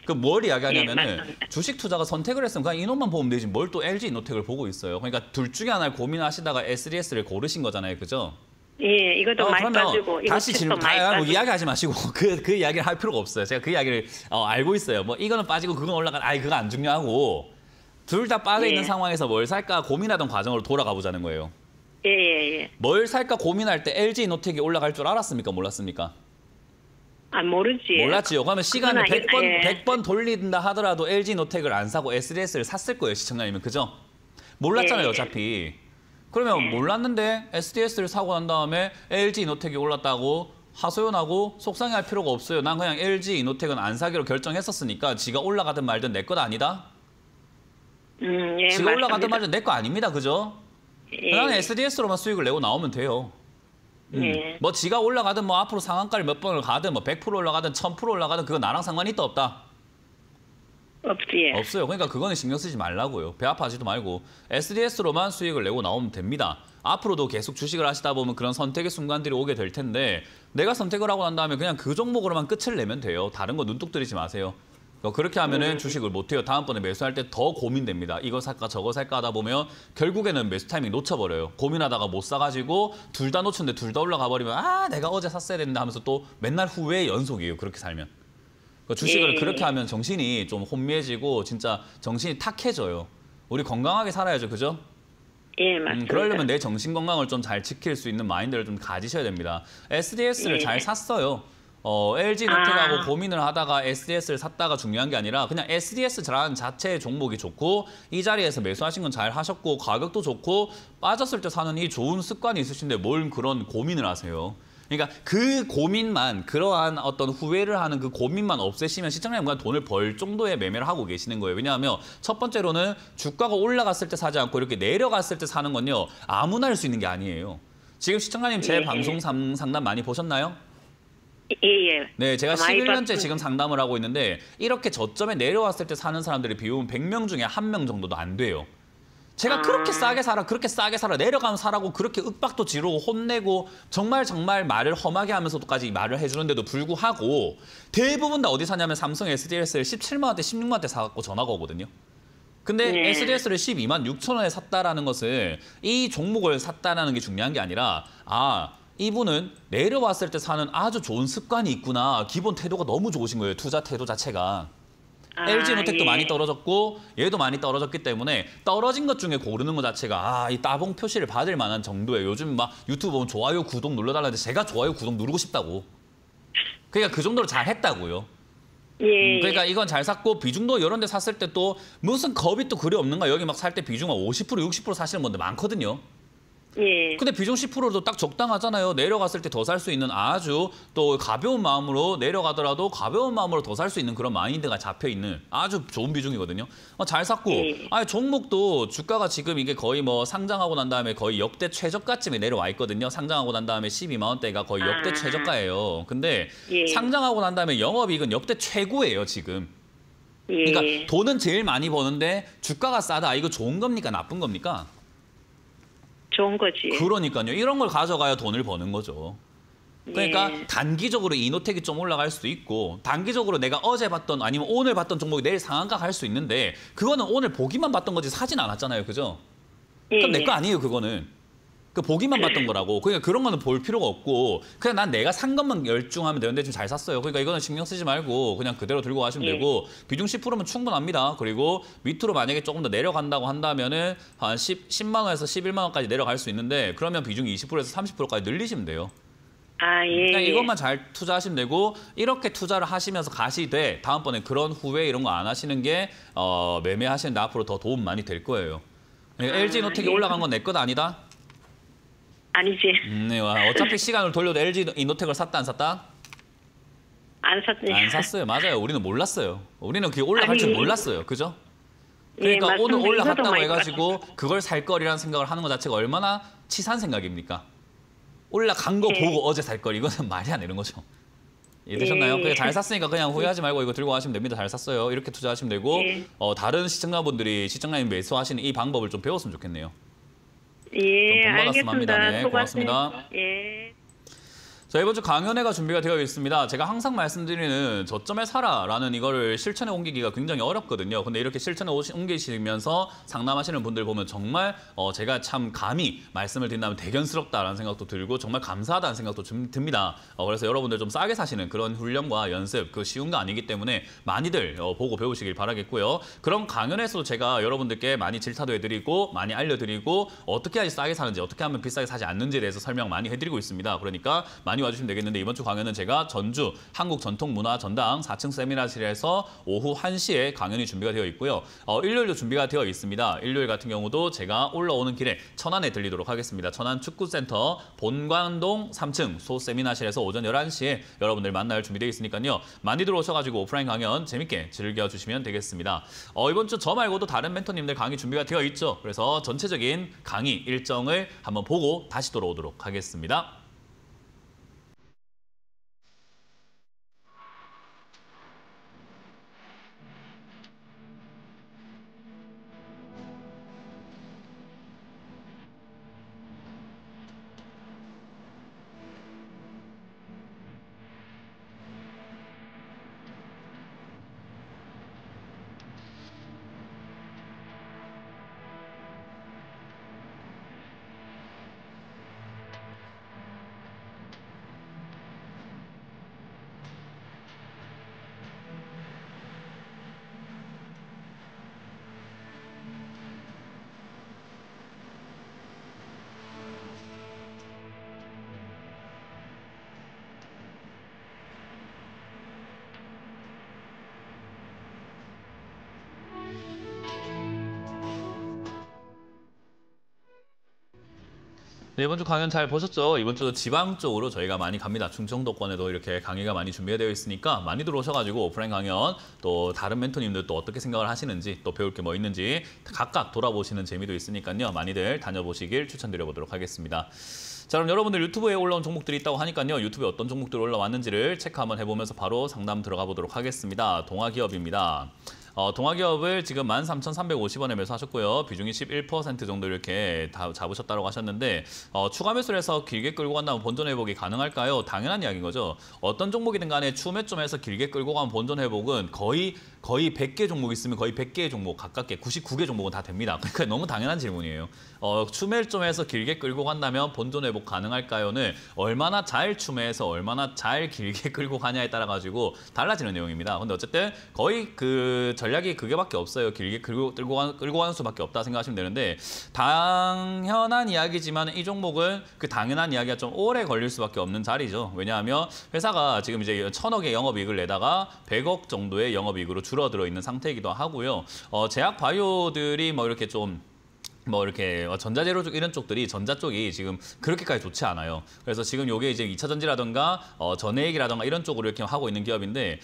그 뭘 이야기하냐면은 주식 투자가 선택을 했으면 그냥 이놈만 보면 되지 뭘 또 LG 이노텍을 보고 있어요. 그러니까 둘 중에 하나를 고민하시다가 SDS를 고르신 거잖아요. 그죠? 예, 이것도 많이 그러면 빠지고 다시 이거 질문 많이 뭐 빠지고. 이야기하지 마시고 그 이야기를 할 필요가 없어요. 제가 그 이야기를 알고 있어요. 뭐 이거는 빠지고 그건 올라가. 그거 안 중요하고 둘 다 빠져 있는 예. 상황에서 뭘 살까 고민하던 과정으로 돌아가 보자는 거예요. 예, 예, 예. 뭘 살까 고민할 때 LG 이노텍이 올라갈 줄 알았습니까? 몰랐습니까? 아, 모르지. 몰랐지요. 그러면 시간을 그건 100번, 예. 100번 돌린다 하더라도 LG 이노텍을 안 사고 SDS를 샀을 거예요. 시청자님은. 그죠? 몰랐잖아요. 예. 어차피. 그러면 몰랐는데 SDS를 사고 난 다음에 LG 이노텍이 올랐다고 하소연하고 속상해할 필요가 없어요. 난 그냥 LG 이노텍은 안 사기로 결정했었으니까 지가 올라가든 말든 내 것 아니다. 예, 지가 올라가든 맞습니다. 말든 내 거 아닙니다. 그죠? 예. 그냥 SDS로만 수익을 내고 나오면 돼요. 예. 뭐 지가 올라가든 뭐 앞으로 상한가를 몇 번을 가든 뭐 100% 올라가든 1000% 올라가든 그거 나랑 상관이 있다 없다. 없지. 없어요. 그러니까 그거는 신경 쓰지 말라고요. 배 아파하지도 말고 SDS로만 수익을 내고 나오면 됩니다. 앞으로도 계속 주식을 하시다 보면 그런 선택의 순간들이 오게 될 텐데 내가 선택을 하고 난 다음에 그냥 그 종목으로만 끝을 내면 돼요. 다른 거 눈독 들이지 마세요. 그렇게 하면은 주식을 못 해요. 다음번에 매수할 때 더 고민됩니다. 이거 살까 저거 살까 하다 보면 결국에는 매수 타이밍 놓쳐버려요. 고민하다가 못 사가지고 둘 다 놓쳤는데 둘 다 올라가 버리면 내가 어제 샀어야 됐는데 하면서 또 맨날 후회 연속이에요. 그렇게 살면. 주식을 그렇게 하면 정신이 좀 혼미해지고 진짜 정신이 탁해져요. 우리 건강하게 살아야죠. 그죠? 예, 맞습니다. 그러려면 내 정신 건강을 좀 잘 지킬 수 있는 마인드를 좀 가지셔야 됩니다. SDS를 예. 잘 샀어요. LG 노텍하고 고민을 하다가 SDS를 샀다가 중요한 게 아니라 그냥 SDS라는 자체의 종목이 좋고 이 자리에서 매수하신 건 잘 하셨고 가격도 좋고 빠졌을 때 사는 이 좋은 습관이 있으신데 뭘 그런 고민을 하세요. 그러니까 그 고민만 그러한 어떤 후회를 하는 그 고민만 없애시면 시청자님과 돈을 벌 정도의 매매를 하고 계시는 거예요. 왜냐하면 첫 번째로는 주가가 올라갔을 때 사지 않고 이렇게 내려갔을 때 사는 건요. 아무나 할 수 있는 게 아니에요. 지금 시청자님 제 방송 상담 많이 보셨나요? 예. 네, 제가 많이 11년째 봤습니다. 지금 상담을 하고 있는데 이렇게 저점에 내려왔을 때 사는 사람들이 비율은 100명 중에 1명 정도도 안 돼요. 제가 그렇게 싸게 살아, 그렇게 싸게 살아, 내려가면 사라고 그렇게 윽박도 지르고 혼내고 정말 말을 험하게 하면서도까지 말을 해주는데도 불구하고 대부분 다 어디 사냐면 삼성 SDS를 17만 원대, 16만 원대 사갖고 전화가 오거든요. 근데 네. SDS를 12만 6천 원에 샀다라는 것은 이 종목을 샀다라는 게 중요한 게 아니라 이분은 내려왔을 때 사는 아주 좋은 습관이 있구나. 기본 태도가 너무 좋으신 거예요. 투자 태도 자체가. LG노텍도 예. 많이 떨어졌고 얘도 많이 떨어졌기 때문에 떨어진 것 중에 고르는 것 자체가 이 따봉 표시를 받을 만한 정도예요. 요즘 막 유튜브 보면 좋아요, 구독 눌러달라는데 제가 좋아요, 구독 누르고 싶다고. 그러니까 그 정도로 잘 했다고요. 예. 그러니까 이건 잘 샀고 비중도 이런 데 샀을 때 또 무슨 겁이 또 그리 없는가. 여기 막 살 때 비중은 50%, 60% 사시는 분들 많거든요. 예. 근데 비중 10%도 딱 적당하잖아요. 내려갔을 때 더 살 수 있는 아주 또 가벼운 마음으로 내려가더라도 가벼운 마음으로 더 살 수 있는 그런 마인드가 잡혀있는 아주 좋은 비중이거든요. 잘 샀고 종목도 주가가 지금 이게 거의 뭐 상장하고 난 다음에 거의 역대 최저가쯤에 내려와 있거든요. 상장하고 난 다음에 12만 원대가 거의 역대 최저가예요. 근데 예. 상장하고 난 다음에 영업이익은 역대 최고예요, 지금. 예. 그러니까 돈은 제일 많이 버는데 주가가 싸다. 이거 좋은 겁니까? 나쁜 겁니까? 좋은 거지. 그러니까요. 이런 걸 가져가야 돈을 버는 거죠. 그러니까 예. 단기적으로 이노텍이 좀 올라갈 수도 있고 단기적으로 내가 어제 봤던 아니면 오늘 봤던 종목이 내일 상한가 갈 수 있는데 그거는 오늘 보기만 봤던 거지 사진 않았잖아요. 그죠? 그럼 내 거 아니에요. 그거는. 그 보기만 봤던 거라고. 그러니까 그런 거는 볼 필요가 없고 그냥 난 내가 산 것만 열중하면 되는데 좀 잘 샀어요. 그러니까 이거는 신경 쓰지 말고 그냥 그대로 들고 가시면 되고 비중 10%면 충분합니다. 그리고 밑으로 만약에 조금 더 내려간다고 한다면은 한 10만 원에서 11만 원까지 내려갈 수 있는데 그러면 비중 20%에서 30%까지 늘리시면 돼요. 예. 그냥 이것만 잘 투자하시면 되고 이렇게 투자를 하시면서 가시되 다음번에 그런 후회 이런 거 안 하시는 게 매매하시는데 앞으로 더 도움 많이 될 거예요. LG노텍이 올라간 건 내 것 아니다? 아니지. 네, 어차피 시간을 돌려도 LG이노텍을 샀다 안 샀다? 안 샀지. 안 샀어요. 맞아요. 우리는 몰랐어요. 우리는 그게 올라갈 줄 아니. 몰랐어요. 그죠? 그러니까 예, 오늘 맞습니다. 올라갔다고 이것도 많이 해가지고 그걸 살 거리라는 생각을 하는 것 자체가 얼마나 치산 생각입니까? 올라간 거 보고 어제 살 걸 이거는 말이 안 되는 거죠. 이해되셨나요? 예. 그냥 잘 샀으니까 그냥 후회하지 말고 이거 들고 가시면 됩니다. 잘 샀어요. 이렇게 투자하시면 되고 예. 다른 시청자분들이 시청자님 매수하시는 이 방법을 좀 배웠으면 좋겠네요. 예, 좀 돈 받았으면 합니다. 알겠습니다. 네, 수고하셨습니다. 고맙습니다. 예. 자, 이번 주 강연회가 준비가 되어 있습니다. 제가 항상 말씀드리는 저점에 사라라는 이거를 실천에 옮기기가 굉장히 어렵거든요. 근데 이렇게 실천에 옮기시면서 상담하시는 분들 보면 정말 제가 참 감히 말씀을 드린다면 대견스럽다라는 생각도 들고 정말 감사하다는 생각도 좀 듭니다. 그래서 여러분들 좀 싸게 사시는 그런 훈련과 연습 그 쉬운 거 아니기 때문에 많이들 보고 배우시길 바라겠고요. 그런 강연에서도 제가 여러분들께 많이 질타도 해드리고 많이 알려드리고 어떻게 해야지 싸게 사는지 어떻게 하면 비싸게 사지 않는지에 대해서 설명 많이 해드리고 있습니다. 그러니까 많이 와주시면 되겠는데 이번 주 강연은 제가 전주 한국전통문화전당 4층 세미나실에서 오후 1시에 강연이 준비가 되어 있고요. 일요일도 준비가 되어 있습니다. 일요일 같은 경우도 제가 올라오는 길에 천안에 들리도록 하겠습니다. 천안 축구센터 본관동 3층 소세미나실에서 오전 11시에 여러분들 만날 준비되어 있으니까요. 많이들 오셔가지고 오프라인 강연 재밌게 즐겨주시면 되겠습니다. 이번 주 저 말고도 다른 멘토님들 강의 준비가 되어 있죠. 그래서 전체적인 강의 일정을 한번 보고 다시 돌아오도록 하겠습니다. 네, 이번 주 강연 잘 보셨죠? 이번 주 지방 쪽으로 저희가 많이 갑니다. 충청도권에도 이렇게 강의가 많이 준비가 되어 있으니까 많이 들어오셔가지고 오프라인 강연 또 다른 멘토님들 또 어떻게 생각을 하시는지 또 배울 게 뭐 있는지 각각 돌아보시는 재미도 있으니까요. 많이들 다녀보시길 추천드려보도록 하겠습니다. 자, 그럼 여러분들 유튜브에 올라온 종목들이 있다고 하니까요. 유튜브에 어떤 종목들이 올라왔는지를 체크 한번 해보면서 바로 상담 들어가 보도록 하겠습니다. 동아기업입니다. 동아기업을 지금 13,350원에 매수하셨고요. 비중이 11% 정도 이렇게 다 잡으셨다고 하셨는데 추가 매수를 해서 길게 끌고 간다면 본전 회복이 가능할까요? 당연한 이야기인 거죠. 어떤 종목이든 간에 추매점에서 길게 끌고 가면 본전 회복은 거의 100개 종목 있으면 거의 100개의 종목 가깝게 99개 종목은 다 됩니다. 그러니까 너무 당연한 질문이에요. 추매점에서 길게 끌고 간다면 본전 회복 가능할까요?는 얼마나 잘 추매해서 얼마나 잘 길게 끌고 가냐에 따라 가지고 달라지는 내용입니다. 근데 어쨌든 거의 그 전략이 그게밖에 없어요. 길게 끌고 가는 수밖에 없다 생각하시면 되는데 당연한 이야기지만 이 종목은 그 당연한 이야기가 좀 오래 걸릴 수밖에 없는 자리죠. 왜냐하면 회사가 지금 이제 1,000억의 영업이익을 내다가 100억 정도의 영업이익으로 줄어들어 있는 상태이기도 하고요. 제약 바이오들이 뭐 이렇게 좀 이렇게 전자재료 쪽 이런 쪽들이 전자 쪽이 지금 그렇게까지 좋지 않아요. 그래서 지금 요게 이제 2차 전지라든가 전해액이라든가 이런 쪽으로 이렇게 하고 있는 기업인데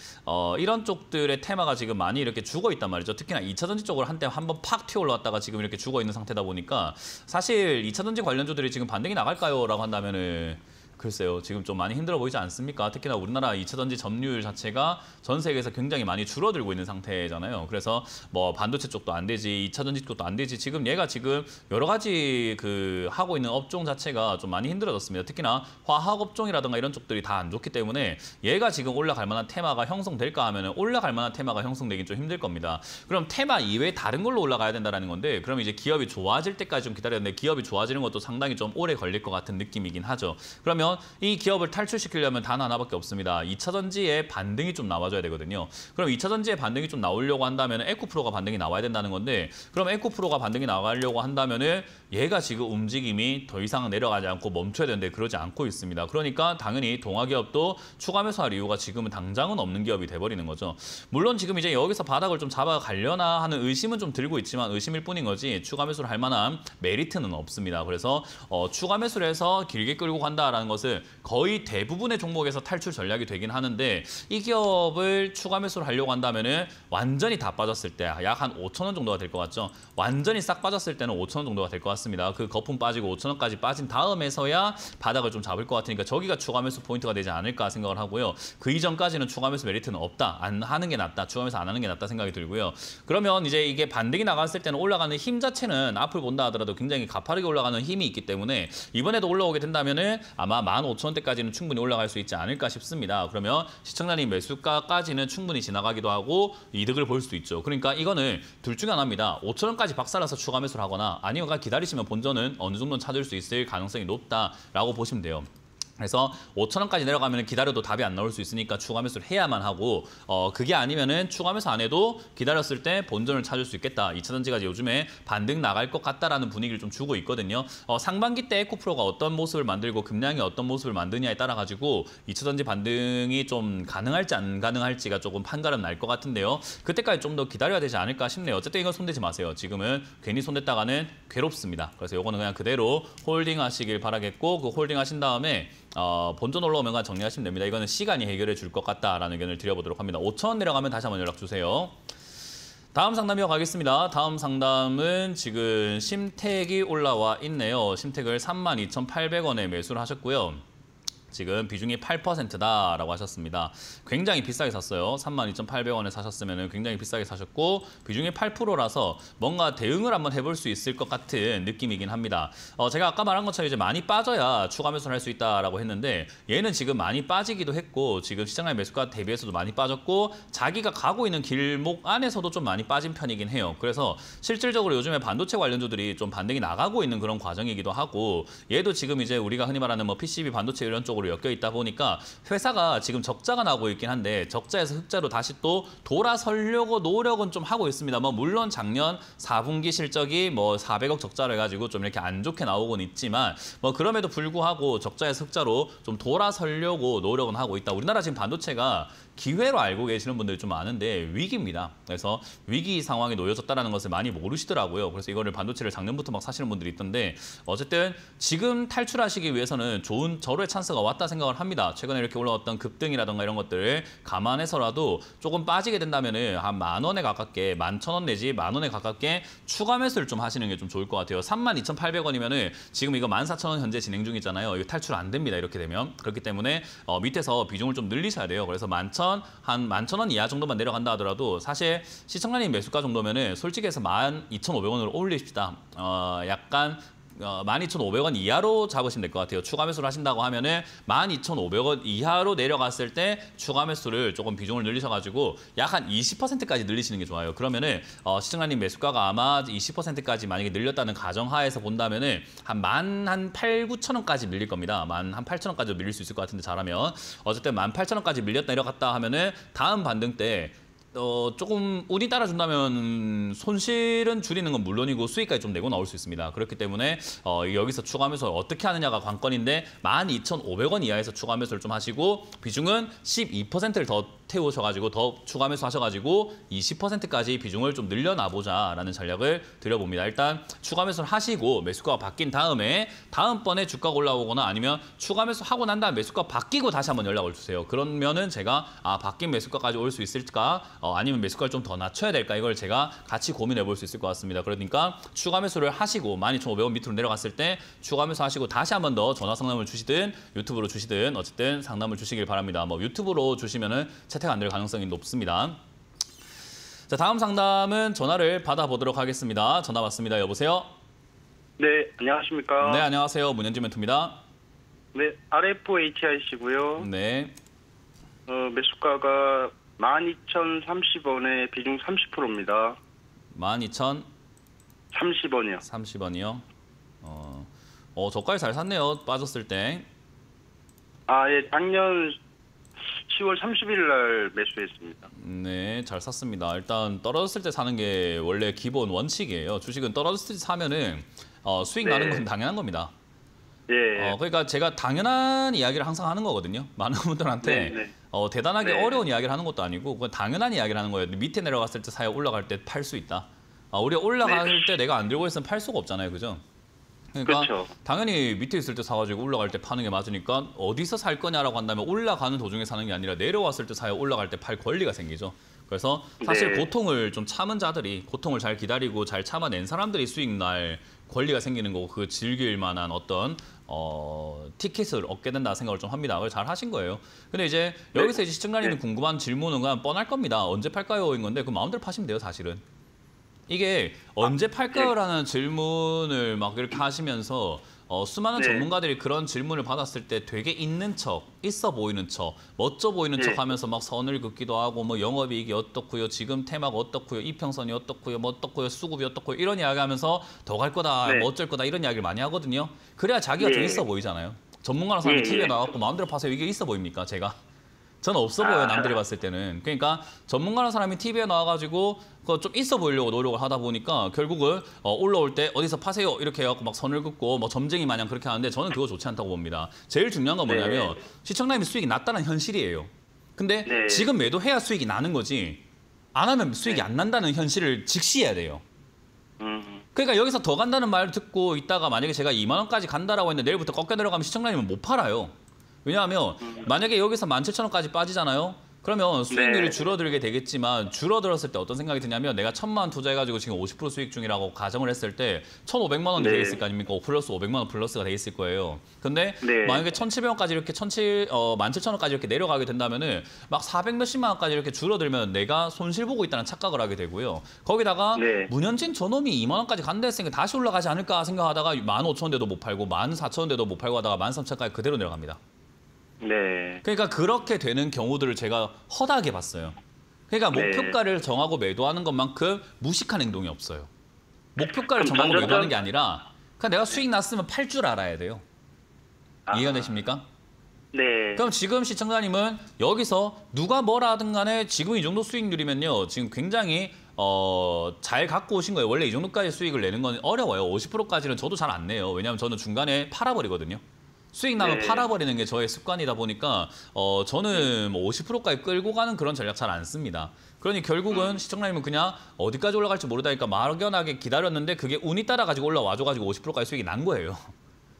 이런 쪽들의 테마가 지금 많이 이렇게 죽어 있단 말이죠. 특히나 2차 전지 쪽으로 한번 팍 튀어 올라왔다가 지금 이렇게 죽어 있는 상태다 보니까 사실 2차 전지 관련주들이 지금 반등이 나갈까요?라고 한다면은 글쎄요. 지금 좀 많이 힘들어 보이지 않습니까? 특히나 우리나라 2차 전지 점유율 자체가 전 세계에서 굉장히 많이 줄어들고 있는 상태잖아요. 그래서 뭐 반도체 쪽도 안 되지, 2차 전지 쪽도 안 되지. 지금 얘가 지금 여러 가지 그 하고 있는 업종 자체가 좀 많이 힘들어졌습니다. 특히나 화학 업종이라든가 이런 쪽들이 다 안 좋기 때문에 얘가 지금 올라갈 만한 테마가 형성될까 하면은 올라갈 만한 테마가 형성되긴 좀 힘들 겁니다. 그럼 테마 이외에 다른 걸로 올라가야 된다라는 건데 그럼 이제 기업이 좋아질 때까지 좀 기다려야 되는데 기업이 좋아지는 것도 상당히 좀 오래 걸릴 것 같은 느낌이긴 하죠. 그러면 이 기업을 탈출시키려면 단 하나밖에 없습니다. 2차 전지의 반등이 좀 나와줘야 되거든요. 그럼 2차 전지의 반등이 좀 나오려고 한다면 에코프로가 반등이 나와야 된다는 건데 그럼 에코프로가 반등이 나가려고 한다면은 얘가 지금 움직임이 더 이상 내려가지 않고 멈춰야 되는데 그러지 않고 있습니다. 그러니까 당연히 동아기업도 추가 매수할 이유가 지금은 당장은 없는 기업이 돼버리는 거죠. 물론 지금 이제 여기서 바닥을 좀 잡아가려나 하는 의심은 좀 들고 있지만 의심일 뿐인 거지 추가 매수를 할 만한 메리트는 없습니다. 그래서 추가 매수를 해서 길게 끌고 간다라는 것은 거의 대부분의 종목에서 탈출 전략이 되긴 하는데 이 기업을 추가 매수를 하려고 한다면은 완전히 다 빠졌을 때 약 한 5,000원 정도가 될 것 같죠. 완전히 싹 빠졌을 때는 5,000원 정도가 될 것 같습니다. 그 거품 빠지고 5,000원까지 빠진 다음에서야 바닥을 좀 잡을 것 같으니까 저기가 추가 매수 포인트가 되지 않을까 생각을 하고요. 그 이전까지는 추가 매수 메리트는 없다. 안 하는 게 낫다. 추가 매수 안 하는 게 낫다 생각이 들고요. 그러면 이제 이게 반등이 나갔을 때는 올라가는 힘 자체는 앞을 본다 하더라도 굉장히 가파르게 올라가는 힘이 있기 때문에 이번에도 올라오게 된다면은 아마 15,000원대까지는 충분히 올라갈 수 있지 않을까 싶습니다. 그러면 시청자님 매수가까지는 충분히 지나가기도 하고 이득을 볼 수 있죠. 그러니까 이거는 둘 중에 하나입니다. 5,000원까지 박살나서 추가 매수를 하거나 아니면 기다리시면 본전은 어느 정도는 찾을 수 있을 가능성이 높다라고 보시면 돼요. 그래서 5,000원까지 내려가면 기다려도 답이 안 나올 수 있으니까 추가 매수를 해야만 하고 그게 아니면은 추가 매수 안 해도 기다렸을 때 본전을 찾을 수 있겠다. 2차 전지가 요즘에 반등 나갈 것 같다라는 분위기를 좀 주고 있거든요. 상반기 때 에코프로가 어떤 모습을 만들고 금량이 어떤 모습을 만드냐에 따라 가지고 2차 전지 반등이 좀 가능할지 안 가능할지가 조금 판가름 날 것 같은데요. 그때까지 좀 더 기다려야 되지 않을까 싶네요. 어쨌든 이건 손대지 마세요. 지금은 괜히 손댔다가는 괴롭습니다. 그래서 이거는 그냥 그대로 홀딩 하시길 바라겠고 그 홀딩 하신 다음에 본전 올라오면 정리하시면 됩니다. 이거는 시간이 해결해 줄 것 같다라는 의견을 드려보도록 합니다. 5,000원 내려가면 다시 한번 연락 주세요. 다음 상담 이어가겠습니다. 다음 상담은 지금 심택이 올라와 있네요. 심택을 32,800원에 매수를 하셨고요. 지금 비중이 8%다라고 하셨습니다. 굉장히 비싸게 샀어요. 32,800원에 사셨으면 굉장히 비싸게 사셨고 비중이 8%라서 뭔가 대응을 한번 해볼 수 있을 것 같은 느낌이긴 합니다. 제가 아까 말한 것처럼 이제 많이 빠져야 추가 매수를 할 수 있다라고 했는데 얘는 지금 많이 빠지기도 했고 지금 시장의 매수가 대비해서도 많이 빠졌고 자기가 가고 있는 길목 안에서도 좀 많이 빠진 편이긴 해요. 그래서 실질적으로 요즘에 반도체 관련주들이 좀 반등이 나가고 있는 그런 과정이기도 하고 얘도 지금 이제 우리가 흔히 말하는 뭐 PCB 반도체 이런 쪽으로 적으로 엮여 있다 보니까 회사가 지금 적자가 나고 있긴 한데 적자에서 흑자로 다시 또 돌아서려고 노력은 좀 하고 있습니다. 뭐 물론 작년 4분기 실적이 뭐 400억 적자를 해가지고 좀 이렇게 안 좋게 나오곤 있지만 뭐 그럼에도 불구하고 적자에서 흑자로 좀 돌아서려고 노력은 하고 있다. 우리나라 지금 반도체가 기회로 알고 계시는 분들이 좀 많은데 위기입니다. 그래서 위기 상황에 놓여졌다는 것을 많이 모르시더라고요. 그래서 이거를 반도체를 작년부터 막 사시는 분들이 있던데 어쨌든 지금 탈출하시기 위해서는 좋은 절호의 찬스가 왔다 생각을 합니다. 최근에 이렇게 올라왔던 급등이라든가 이런 것들을 감안해서라도 조금 빠지게 된다면은 한 10,000원에 가깝게 11,000원 내지 10,000원에 가깝게 추가 매수를 좀 하시는 게 좀 좋을 것 같아요. 32,800원이면은 지금 이거 14,000원 현재 진행 중이잖아요. 이거 탈출 안 됩니다. 이렇게 되면. 그렇기 때문에 밑에서 비중을 좀 늘리셔야 돼요. 그래서 11,000원 이하 정도만 내려간다 하더라도 사실 시청자님 매수가 정도면은 솔직히 해서 12,500원으로 올리십시다. 약간 12,500원 이하로 잡으시면 될 것 같아요. 추가 매수를 하신다고 하면은 12,500원 이하로 내려갔을 때 추가 매수를 조금 비중을 늘리셔가지고 약 한 20%까지 늘리시는 게 좋아요. 그러면은 시청자님 매수가가 아마 20%까지 만약에 늘렸다는 가정하에서 본다면은 한 18,900원까지 밀릴 겁니다. 18,000원까지 밀릴 수 있을 것 같은데 잘하면 어쨌든 18,000원까지 밀렸다 내려갔다 하면은 다음 반등 때 조금 운이 따라준다면 손실은 줄이는 건 물론이고 수익까지 좀 내고 나올 수 있습니다. 그렇기 때문에 여기서 추가 매수 어떻게 하느냐가 관건인데 12,500원 이하에서 추가 매수를 좀 하시고 비중은 12%를 더 태우셔가지고 더 추가 매수 하셔가지고 20%까지 비중을 좀 늘려놔보자라는 전략을 드려봅니다. 일단 추가 매수를 하시고 매수가가 바뀐 다음에 다음번에 주가가 올라오거나 아니면 추가 매수하고 난 다음에 매수가가 바뀌고 다시 한번 연락을 주세요. 그러면은 제가 바뀐 매수가까지 올 수 있을까 아니면 매수가를 좀 더 낮춰야 될까 이걸 제가 같이 고민해 볼 수 있을 것 같습니다. 그러니까 추가 매수를 하시고 12,500원 밑으로 내려갔을 때 추가 매수 하시고 다시 한번 더 전화 상담을 주시든 유튜브로 주시든 어쨌든 상담을 주시길 바랍니다. 뭐 유튜브로 주시면은 채택 안 될 가능성이 높습니다. 자, 다음 상담은 전화를 받아보도록 하겠습니다. 전화 받습니다. 여보세요? 네, 안녕하십니까? 네, 안녕하세요. 문현진 멘토입니다. 네, RFHIC고요. 네. 매수가가 12,030원에 비중 30%입니다. 12,030원이요? 30원이요. 저가에 잘 샀네요. 빠졌을 때. 예, 작년 10월 30일 날 매수했습니다. 네, 잘 샀습니다. 일단 떨어졌을 때 사는 게 원래 기본 원칙이에요. 주식은 떨어졌을 때 사면은 수익 나는 건 당연한 겁니다. 예. 그러니까 제가 당연한 이야기를 항상 하는 거거든요. 많은 분들한테 대단하게 어려운 이야기를 하는 것도 아니고 그건 당연한 이야기를 하는 거예요. 밑에 내려갔을 때 사야 올라갈 때 팔 수 있다. 우리가 올라갈 때 내가 안 들고 있으면 팔 수가 없잖아요. 그죠? 그러니까 그렇죠. 당연히 밑에 있을 때 사가지고 올라갈 때 파는 게 맞으니까 어디서 살 거냐라고 한다면 올라가는 도중에 사는 게 아니라 내려왔을 때 사야 올라갈 때 팔 권리가 생기죠. 그래서 사실 고통을 좀 참은 자들이 고통을 잘 기다리고 잘 참아낸 사람들이 수익 날 권리가 생기는 거고 그 즐길 만한 어떤 티켓을 얻게 된다 생각을 좀 합니다. 그래서 잘 하신 거예요. 근데 이제 여기서 이제 시청자님이 궁금한 질문은 그냥 뻔할 겁니다. 언제 팔까요?인 건데 그 마음대로 파시면 돼요, 사실은. 이게 언제 팔까요?라는 질문을 막 이렇게 하시면서 수많은 전문가들이 그런 질문을 받았을 때 되게 있는 척, 있어 보이는 척, 멋져 보이는 척 하면서 막 선을 긋기도 하고 뭐 영업이익이 어떻고요, 지금 테마가 어떻고요, 이평선이 어떻고요, 뭐 어떻고요, 수급이 어떻고요 이런 이야기 하면서 더 갈 거다, 뭐 어쩔 거다 이런 이야기를 많이 하거든요. 그래야 자기가 좀 있어 보이잖아요. 전문가라는 사람이 TV에 나와갖고 마음대로 파세요. 이게 있어 보입니까, 제가? 저는 없어 보여요, 남들이 봤을 때는. 그러니까 전문가라는 사람이 TV에 나와가지고 좀 있어 보이려고 노력을 하다 보니까 결국은 올라올 때 어디서 파세요 이렇게 해갖고 막 선을 긋고 뭐 점쟁이 마냥 그렇게 하는데 저는 그거 좋지 않다고 봅니다. 제일 중요한 건 뭐냐면 시청자님이 수익이 낮다는 현실이에요. 근데 지금 매도해야 수익이 나는 거지 안 하면 수익이 안 난다는 현실을 직시해야 돼요. 그러니까 여기서 더 간다는 말을 듣고 있다가 만약에 제가 2만 원까지 간다라고 했는데 내일부터 꺾여 내려가면 시청자님은 못 팔아요. 왜냐하면 만약에 여기서 17,000원까지 빠지잖아요. 그러면 수익률이 줄어들게 되겠지만 줄어들었을 때 어떤 생각이 드냐면 내가 1,000만 원 투자해가지고 지금 50% 수익 중이라고 가정을 했을 때 1,500만 원이 돼 있을 거 아닙니까? 플러스 500만 원 플러스가 돼 있을 거예요. 근데 만약에 1,700원까지 이렇게 17,000원까지 이렇게 내려가게 된다면은 막 400 몇십만 원까지 이렇게 줄어들면 내가 손실 보고 있다는 착각을 하게 되고요. 거기다가 문현진 저놈이 2만 원까지 간다 했으니까 다시 올라가지 않을까 생각하다가 15,000원대도 못 팔고 14,000원대도 못 팔고 하다가 13,000원까지 그대로 내려갑니다. 그러니까 그렇게 되는 경우들을 제가 허다하게 봤어요. 그러니까 목표가를 정하고 매도하는 것만큼 무식한 행동이 없어요. 목표가를 정하고 매도하는 게 아니라 그냥 내가 수익 났으면 팔 줄 알아야 돼요. 이해가 되십니까? 네. 그럼 지금 시청자님은 여기서 누가 뭐라 하든 간에 지금 이 정도 수익률이면요. 지금 굉장히 잘 갖고 오신 거예요. 원래 이 정도까지 수익을 내는 건 어려워요. 50%까지는 저도 잘 안 내요. 왜냐하면 저는 중간에 팔아버리거든요. 수익 나면 네. 팔아버리는 게 저의 습관이다 보니까 저는 뭐 50%까지 끌고 가는 그런 전략 잘 안 씁니다. 그러니 결국은 시청자님은 그냥 어디까지 올라갈지 모르다니까 막연하게 기다렸는데 그게 운이 따라가지고 올라와줘가지고 50%까지 수익이 난 거예요.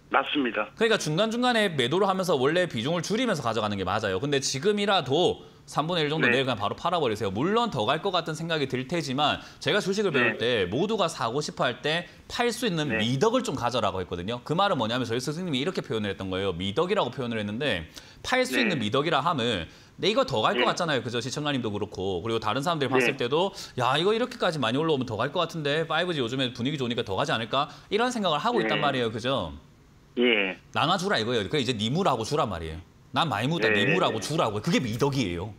맞습니다. 그러니까 중간중간에 매도를 하면서 원래 비중을 줄이면서 가져가는 게 맞아요. 근데 지금이라도 3분의 1 정도 네. 내일 그냥 바로 팔아버리세요. 물론 더 갈 것 같은 생각이 들 테지만 제가 주식을 네. 배울 때 모두가 사고 싶어 할 때 팔 수 있는 네. 미덕을 좀 가져라고 했거든요. 그 말은 뭐냐면 저희 스승님이 이렇게 표현을 했던 거예요. 미덕이라고 표현을 했는데 팔 수 네. 있는 미덕이라 함을 내 이거 더 갈 것 네. 같잖아요. 그죠? 시청자님도 그렇고. 그리고 다른 사람들이 봤을 네. 때도 야 이거 이렇게까지 많이 올라오면 더 갈 것 같은데 5G 요즘에 분위기 좋으니까 더 가지 않을까? 이런 생각을 하고 네. 있단 말이에요. 그죠? 예. 나눠주라 이거예요. 그 이제 니무라고 주란 말이에요. 난 많이 묻다 네. 니무라고 주라고. 그게 미덕이에요.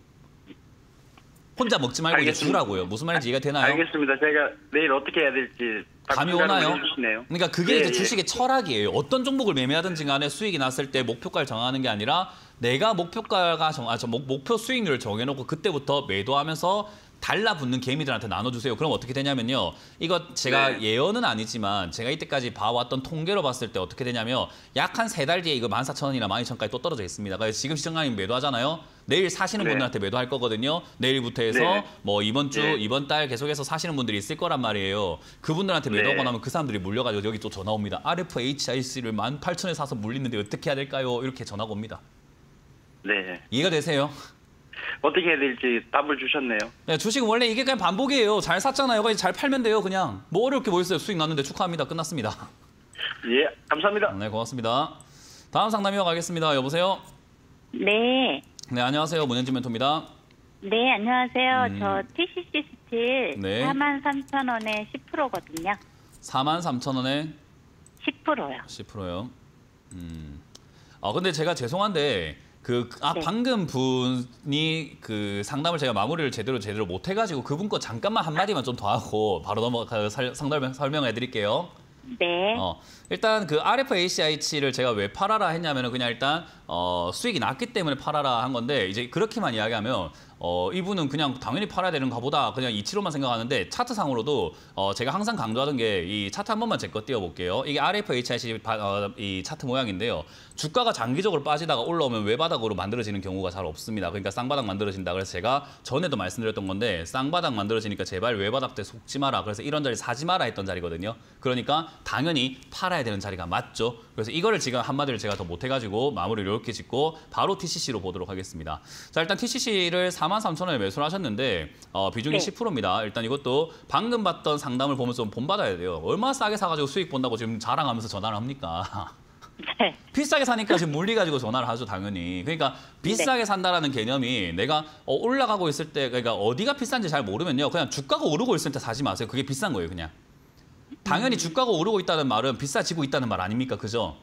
혼자 먹지 말고 이제 알겠습니다. 주라고요. 무슨 말인지 이해가 되나요? 알겠습니다. 제가 내일 어떻게 해야 될지 감이 오나요? 해주시네요. 그러니까 그게 예, 이제 예. 주식의 철학이에요. 어떤 종목을 매매하든지 간에 수익이 났을 때 목표가를 정하는 게 아니라 내가 목표가가 목표 수익률을 정해놓고 그때부터 매도하면서 달라붙는 개미들한테 나눠주세요. 그럼 어떻게 되냐면요. 이거 제가 네. 예언은 아니지만 제가 이때까지 봐왔던 통계로 봤을 때 어떻게 되냐면 약 한 3달 뒤에 이거 14,000원이나 12,000원까지 또 떨어져 있습니다. 그래서 지금 시청자님 매도하잖아요. 내일 사시는 네. 분들한테 매도할 거거든요. 내일부터 해서 네. 뭐 이번 주, 네. 이번 달 계속해서 사시는 분들이 있을 거란 말이에요. 그분들한테 매도하고 네. 나면 그 사람들이 물려가지고 여기 또 전화 옵니다. RFHIC를 18,000원에 사서 물리는데 어떻게 해야 될까요? 이렇게 전화가 옵니다. 네. 이해가 되세요? 어떻게 해야 될지 답을 주셨네요. 네, 주식은 원래 이게 그냥 반복이에요. 잘 샀잖아요. 그냥 잘 팔면 돼요. 그냥. 뭐 어렵게 뭐 있어요. 수익 났는데 축하합니다. 끝났습니다. 예, 감사합니다. 네, 고맙습니다. 다음 상담 이어가겠습니다. 여보세요? 네. 네, 안녕하세요. 문현진 멘토입니다. 네, 안녕하세요. 저 TCC 스틸 네. 43,000원에 10%거든요. 43,000원에 10%요. 10%요. 근데 제가 죄송한데 네. 방금 분이 그 상담을 제가 마무리를 제대로 못 해가지고 그분 거 잠깐만 한마디만 좀 더 하고 바로 넘어가 설명해 드릴게요. 네. 일단 그 RFACI를 제가 왜 팔아라 했냐면은 그냥 일단 수익이 났기 때문에 팔아라 한 건데 이제 그렇게만 이야기하면 이분은 그냥 당연히 팔아야 되는가 보다 그냥 이치로만 생각하는데 차트상으로도 제가 항상 강조하던 게 이 차트 한 번만 제 거 띄워볼게요. 이게 RFHIC 이 차트 모양인데요. 주가가 장기적으로 빠지다가 올라오면 외바닥으로 만들어지는 경우가 잘 없습니다. 그러니까 쌍바닥 만들어진다. 그래서 제가 전에도 말씀드렸던 건데 쌍바닥 만들어지니까 제발 외바닥 때 속지 마라. 그래서 이런 자리 사지 마라 했던 자리거든요. 그러니까 당연히 팔아야 되는 자리가 맞죠. 그래서 이거를 지금 한마디를 제가 더 못해가지고 마무리를 이렇게 짓고 바로 TCC로 보도록 하겠습니다. 자, 일단 TCC를 43,000원에 매수를 하셨는데 비중이 네. 10%입니다. 일단 이것도 방금 봤던 상담을 보면서 좀 본받아야 돼요. 얼마나 싸게 사가지고 수익 본다고 지금 자랑하면서 전화를 합니까? 네. 비싸게 사니까 지금 물리가지고 전화를 하죠, 당연히. 그러니까 비싸게 산다라는 개념이 내가 올라가고 있을 때 그러니까 어디가 비싼지 잘 모르면요. 그냥 주가가 오르고 있을 때 사지 마세요. 그게 비싼 거예요, 그냥. 당연히 주가가 오르고 있다는 말은 비싸지고 있다는 말 아닙니까? 그죠?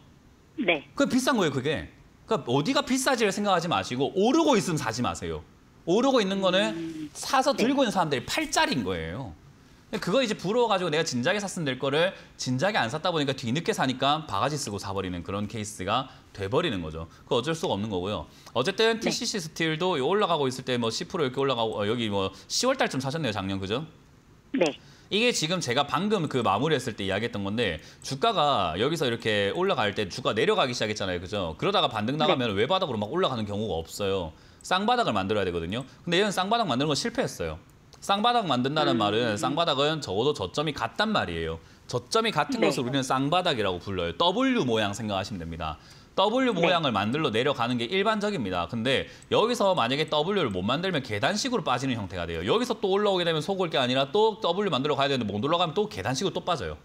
네. 그게 비싼 거예요, 그게. 그러니까 어디가 비싸지를 생각하지 마시고 오르고 있으면 사지 마세요. 오르고 있는 거는 사서 들고 있는 사람들이 팔자리인 거예요. 그거 이제 부러워가지고 내가 진작에 샀으면 될 거를 진작에 안 샀다 보니까 뒤늦게 사니까 바가지 쓰고 사버리는 그런 케이스가 돼버리는 거죠. 그거 어쩔 수가 없는 거고요. 어쨌든 TCC 스틸도 올라가고 있을 때 뭐 10% 이렇게 올라가고 여기 뭐 10월 달쯤 사셨네요, 작년 그죠? 네. 이게 지금 제가 방금 그 마무리했을 때 이야기했던 건데 주가가 여기서 이렇게 올라갈 때 주가 내려가기 시작했잖아요, 그죠? 그러다가 반등 나가면 외바닥으로 막 올라가는 경우가 없어요. 쌍바닥을 만들어야 되거든요. 근데 얘는 쌍바닥 만드는 건 실패했어요. 쌍바닥 만든다는 말은 쌍바닥은 적어도 저점이 같단 말이에요. 저점이 같은 네. 것을 우리는 쌍바닥이라고 불러요. W 모양 생각하시면 됩니다. W 모양을 만들러 내려가는 게 일반적입니다. 근데 여기서 만약에 W를 못 만들면 계단식으로 빠지는 형태가 돼요. 여기서 또 올라오게 되면 속을 게 아니라 또 W 만들어 가야 되는데 못 올라가면 또 계단식으로 또 빠져요.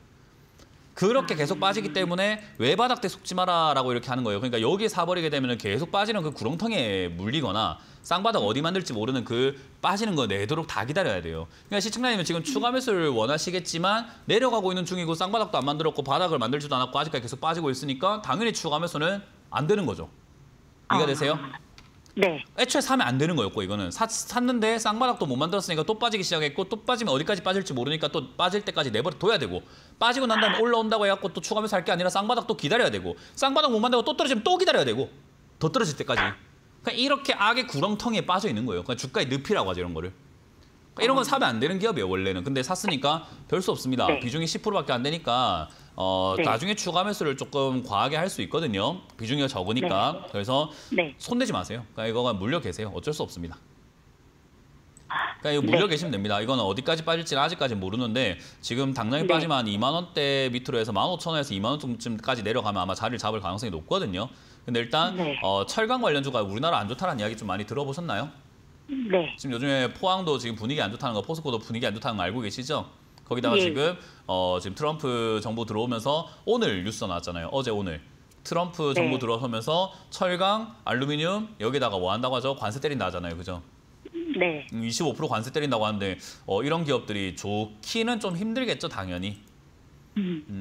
그렇게 계속 빠지기 때문에 외바닥 때 속지 마라라고 이렇게 하는 거예요. 그러니까 여기에 사버리게 되면 계속 빠지는 그 구렁텅이에 물리거나 쌍바닥 어디 만들지 모르는 그 빠지는 거 내도록 다 기다려야 돼요. 그러니까 시청자님은 지금 추가 매수를 원하시겠지만 내려가고 있는 중이고 쌍바닥도 안 만들었고 바닥을 만들지도 않았고 아직까지 계속 빠지고 있으니까 당연히 추가 매수는 안 되는 거죠. 이해가 되세요? 네. 애초에 사면 안 되는 거였고 이거는 샀는데 쌍바닥도 못 만들었으니까 또 빠지기 시작했고 또 빠지면 어디까지 빠질지 모르니까 또 빠질 때까지 내버려 둬야 되고 빠지고 난 다음에 올라온다고 해갖고 또 추가하면서 할 게 아니라 쌍바닥 또 기다려야 되고 쌍바닥 못 만들고 또 떨어지면 또 기다려야 되고 더 떨어질 때까지. 그러니까 이렇게 악의 구렁텅이에 빠져 있는 거예요. 그러니까 주가의 늪이라고 하죠, 이런 거를. 그러니까 이런 건 사면 안 되는 기업이에요, 원래는. 근데 샀으니까 별 수 없습니다. 네. 비중이 10%밖에 안 되니까 네. 나중에 추가 매수를 조금 과하게 할 수 있거든요. 비중이 적으니까. 그래서 네. 손대지 마세요. 그러니까 이거가 물려 계세요. 어쩔 수 없습니다. 그러니까 이거 네. 물려 계시면 됩니다. 이거는 어디까지 빠질지는 아직까지 모르는데 지금 당장에 네. 빠지면 한 2만 원대 밑으로 해서 15,000원에서 2만 원쯤까지 내려가면 아마 자리를 잡을 가능성이 높거든요. 근데 일단 네. 철강 관련주가 우리나라 안 좋다는 이야기 좀 많이 들어보셨나요? 네. 지금 요즘에 포항도 지금 분위기 안 좋다는 거, 포스코도 분위기 안 좋다는 거 알고 계시죠? 거기다가 예. 지금 트럼프 정부 들어오면서 오늘 뉴스 나왔잖아요. 어제 오늘. 트럼프 정부 네. 들어서면서 철강, 알루미늄 여기다가 뭐 한다고 하죠? 관세 때린다 하잖아요. 그죠? 네. 25% 관세 때린다고 하는데 이런 기업들이 좋기는 좀 힘들겠죠, 당연히.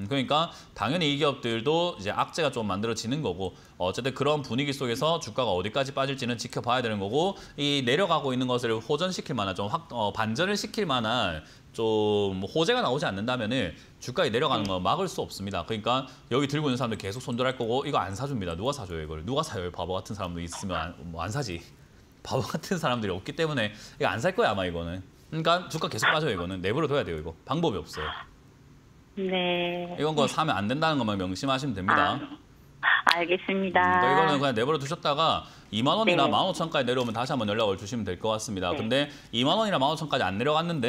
그러니까 당연히 이 기업들도 이제 악재가 좀 만들어지는 거고 어쨌든 그런 분위기 속에서 주가가 어디까지 빠질지는 지켜봐야 되는 거고 이 내려가고 있는 것을 호전시킬 만한 좀 반전을 시킬 만한 좀 호재가 나오지 않는다면은 주가에 내려가는 거 막을 수 없습니다. 그러니까 여기 들고 있는 사람들 계속 손절할 거고 이거 안 사줍니다. 누가 사줘요 이걸? 누가 사요? 바보 같은 사람도 있으면 안 사지. 바보 같은 사람들이 없기 때문에 이거 안 살 거야 아마 이거는. 그러니까 주가 계속 빠져요 이거는. 내버려둬야 돼요 이거. 방법이 없어요. 네. 이건 거 사면 안 된다는 것만 명심하시면 됩니다. 알겠습니다. 그러니까 이거는 그냥 내버려 두셨다가 2만 원이나 네. 15,000원까지 내려오면 다시 한번 연락을 주시면 될 것 같습니다. 네. 근데 2만 원이나 15,000원까지 안 내려갔는데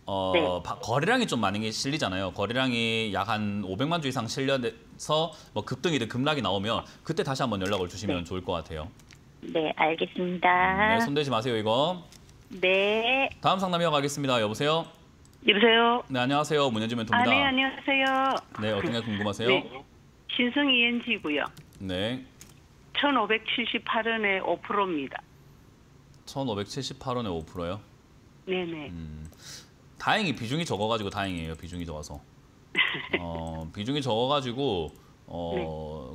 네. 거래량이 좀 많은 게 실리잖아요. 거래량이 약 한 500만 주 이상 실려서 뭐 급등이든 급락이 나오면 그때 다시 한번 연락을 주시면 좋을 것 같아요. 네, 알겠습니다. 네, 손대지 마세요 이거. 네. 다음 상담 이어가겠습니다. 여보세요? 여보세요? 네, 안녕하세요. 문현진 멘토입니다. 네, 안녕하세요. 네, 어떤 게 궁금하세요? 네. 신성 ENG고요. 네. 1,578원에 5%입니다. 1,578원에 5%요? 네네. 다행히 비중이 적어가지고 다행이에요. 비중이 적어서. 비중이 적어가지고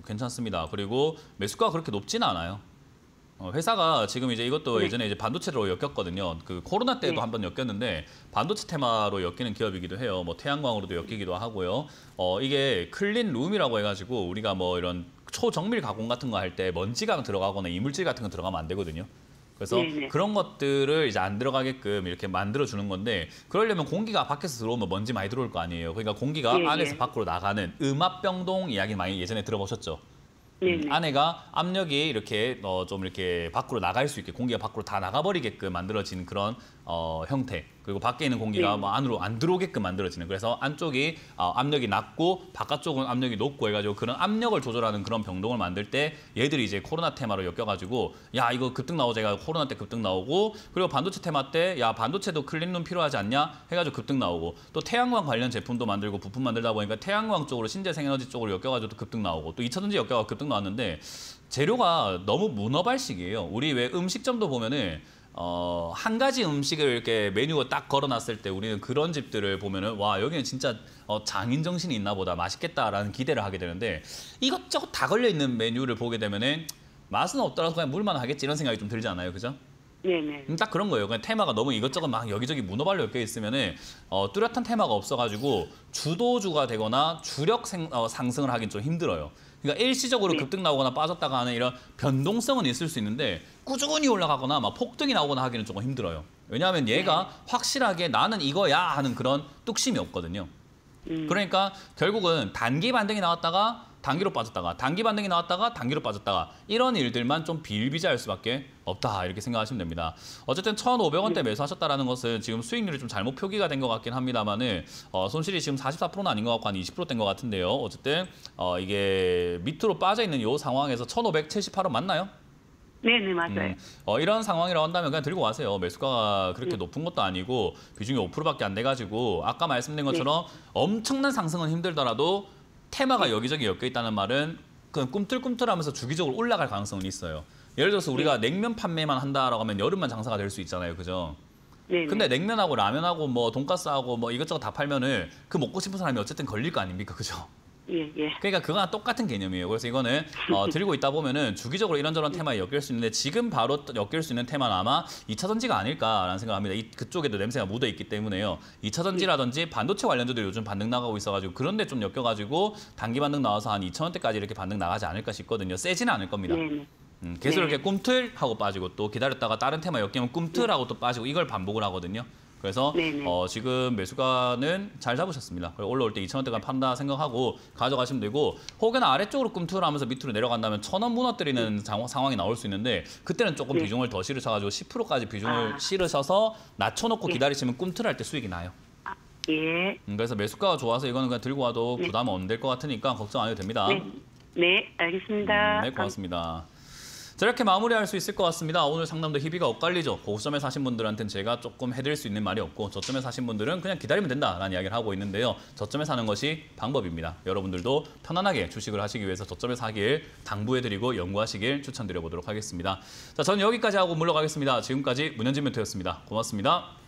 괜찮습니다. 그리고 매수가가 그렇게 높지는 않아요. 회사가 지금 이제 이것도 네. 예전에 이제 반도체로 엮였거든요. 그 코로나 때도 네. 한번 엮였는데 반도체 테마로 엮이는 기업이기도 해요. 뭐 태양광으로도 엮이기도 하고요. 이게 클린 룸이라고 해가지고 우리가 뭐 이런 초정밀 가공 같은 거 할 때 먼지가 들어가거나 이물질 같은 거 들어가면 안 되거든요. 그래서 네네. 그런 것들을 이제 안 들어가게끔 이렇게 만들어 주는 건데 그러려면 공기가 밖에서 들어오면 먼지 많이 들어올 거 아니에요. 그러니까 공기가 예, 안에서 예. 밖으로 나가는 음압병동 이야기 많이 예전에 들어보셨죠? 네네. 안에가 압력이 이렇게 좀 이렇게 밖으로 나갈 수 있게 공기가 밖으로 다 나가버리게끔 만들어진 그런 형태. 그리고 밖에 있는 공기가 네. 뭐 안으로 안 들어오게끔 만들어지는. 그래서 안쪽이 압력이 낮고 바깥쪽은 압력이 높고 해가지고 그런 압력을 조절하는 그런 병동을 만들 때 얘들이 이제 코로나 테마로 엮여가지고 야 이거 급등 나오자 해가 코로나 때 급등 나오고 그리고 반도체 테마 때 야 반도체도 클린룸 필요하지 않냐 해가지고 급등 나오고 또 태양광 관련 제품도 만들고 부품 만들다 보니까 태양광 쪽으로 신재생에너지 쪽으로 엮여가지고 또 급등 나오고 또 2차전지 엮여가 급등 나왔는데 재료가 너무 문어발식이에요. 우리 왜 음식점도 보면은 한 가지 음식을 이렇게 메뉴에 딱 걸어놨을 때 우리는 그런 집들을 보면은 와 여기는 진짜 장인 정신이 있나 보다 맛있겠다라는 기대를 하게 되는데 이것저것 다 걸려 있는 메뉴를 보게 되면은 맛은 없더라도 그냥 물만 하겠지 이런 생각이 좀 들지 않아요, 그죠? 네네. 딱 그런 거예요. 그냥 테마가 너무 이것저것 막 여기저기 문어발로 엮여 있으면은 뚜렷한 테마가 없어가지고 주도주가 되거나 주력 상승을 하긴 좀 힘들어요. 그러니까 일시적으로 네. 급등 나오거나 빠졌다가 하는 이런 변동성은 있을 수 있는데 꾸준히 올라가거나 막 폭등이 나오거나 하기는 조금 힘들어요. 왜냐하면 얘가 확실하게 나는 이거야 하는 그런 뚝심이 없거든요. 그러니까 결국은 단기 반등이 나왔다가 단기로 빠졌다가 단기 반등이 나왔다가 단기로 빠졌다가 이런 일들만 좀 비일비재할 수밖에 없다 이렇게 생각하시면 됩니다. 어쨌든 1,500원대 매수하셨다라는 것은 지금 수익률이 좀 잘못 표기가 된 것 같긴 합니다만은 손실이 지금 44%는 아닌 것 같고 한 20% 된 것 같은데요. 어쨌든 이게 밑으로 빠져 있는 이 상황에서 1,578원 맞나요? 네네, 맞아요. 이런 상황이라고 한다면 그냥 들고 가세요. 매수가가 그렇게 높은 것도 아니고 비중이 5%밖에 안 돼가지고 아까 말씀드린 것처럼 엄청난 상승은 힘들더라도 테마가 여기저기 엮여 있다는 말은 그냥 꿈틀꿈틀하면서 주기적으로 올라갈 가능성은 있어요. 예를 들어서 우리가 냉면 판매만 한다라고 하면 여름만 장사가 될 수 있잖아요, 그죠? 네네. 근데 냉면하고 라면하고 뭐 돈가스하고 뭐 이것저것 다 팔면은 그 먹고 싶은 사람이 어쨌든 걸릴 거 아닙니까, 그죠? 예, 예. 그러니까 그거랑 똑같은 개념이에요. 그래서 이거는 들고 있다 보면은 주기적으로 이런저런 테마에 엮일 수 있는데 지금 바로 엮일 수 있는 테마는 아마 2차 전지가 아닐까라는 생각합니다. 그쪽에도 냄새가 묻어 있기 때문에요. 2차 전지라든지 반도체 관련주도 요즘 반등 나가고 있어가지고 그런데 좀 엮여가지고 단기 반등 나와서 한 2,000원대까지 이렇게 반등 나가지 않을까 싶거든요. 세지는 않을 겁니다. 네네. 계속 네. 이렇게 꿈틀하고 빠지고 또 기다렸다가 다른 테마 엮이면 꿈틀하고 또 빠지고 이걸 반복을 하거든요. 그래서 네네. 지금 매수가는 잘 잡으셨습니다. 올라올 때 2,000원대가 판다 생각하고 가져가시면 되고 혹여나 아래쪽으로 꿈틀하면서 밑으로 내려간다면 1,000원 무너뜨리는 상황이 나올 수 있는데 그때는 조금 네. 비중을 더 실으셔가지고 10%까지 비중을 실으셔서 낮춰놓고 네. 기다리시면 꿈틀할 때 수익이 나요. 예. 그래서 매수가가 좋아서 이거는 그냥 들고 와도 네. 부담 안 될 것 같으니까 걱정 안 해도 됩니다. 네. 네, 알겠습니다. 네, 고맙습니다. 자, 이렇게 마무리할 수 있을 것 같습니다. 오늘 상담도 희비가 엇갈리죠. 고점에 사신 분들한테는 제가 조금 해드릴 수 있는 말이 없고 저점에 사신 분들은 그냥 기다리면 된다라는 이야기를 하고 있는데요. 저점에 사는 것이 방법입니다. 여러분들도 편안하게 주식을 하시기 위해서 저점에 사길 당부해드리고 연구하시길 추천드려보도록 하겠습니다. 자, 저는 여기까지 하고 물러가겠습니다. 지금까지 문현진 멘토였습니다. 고맙습니다.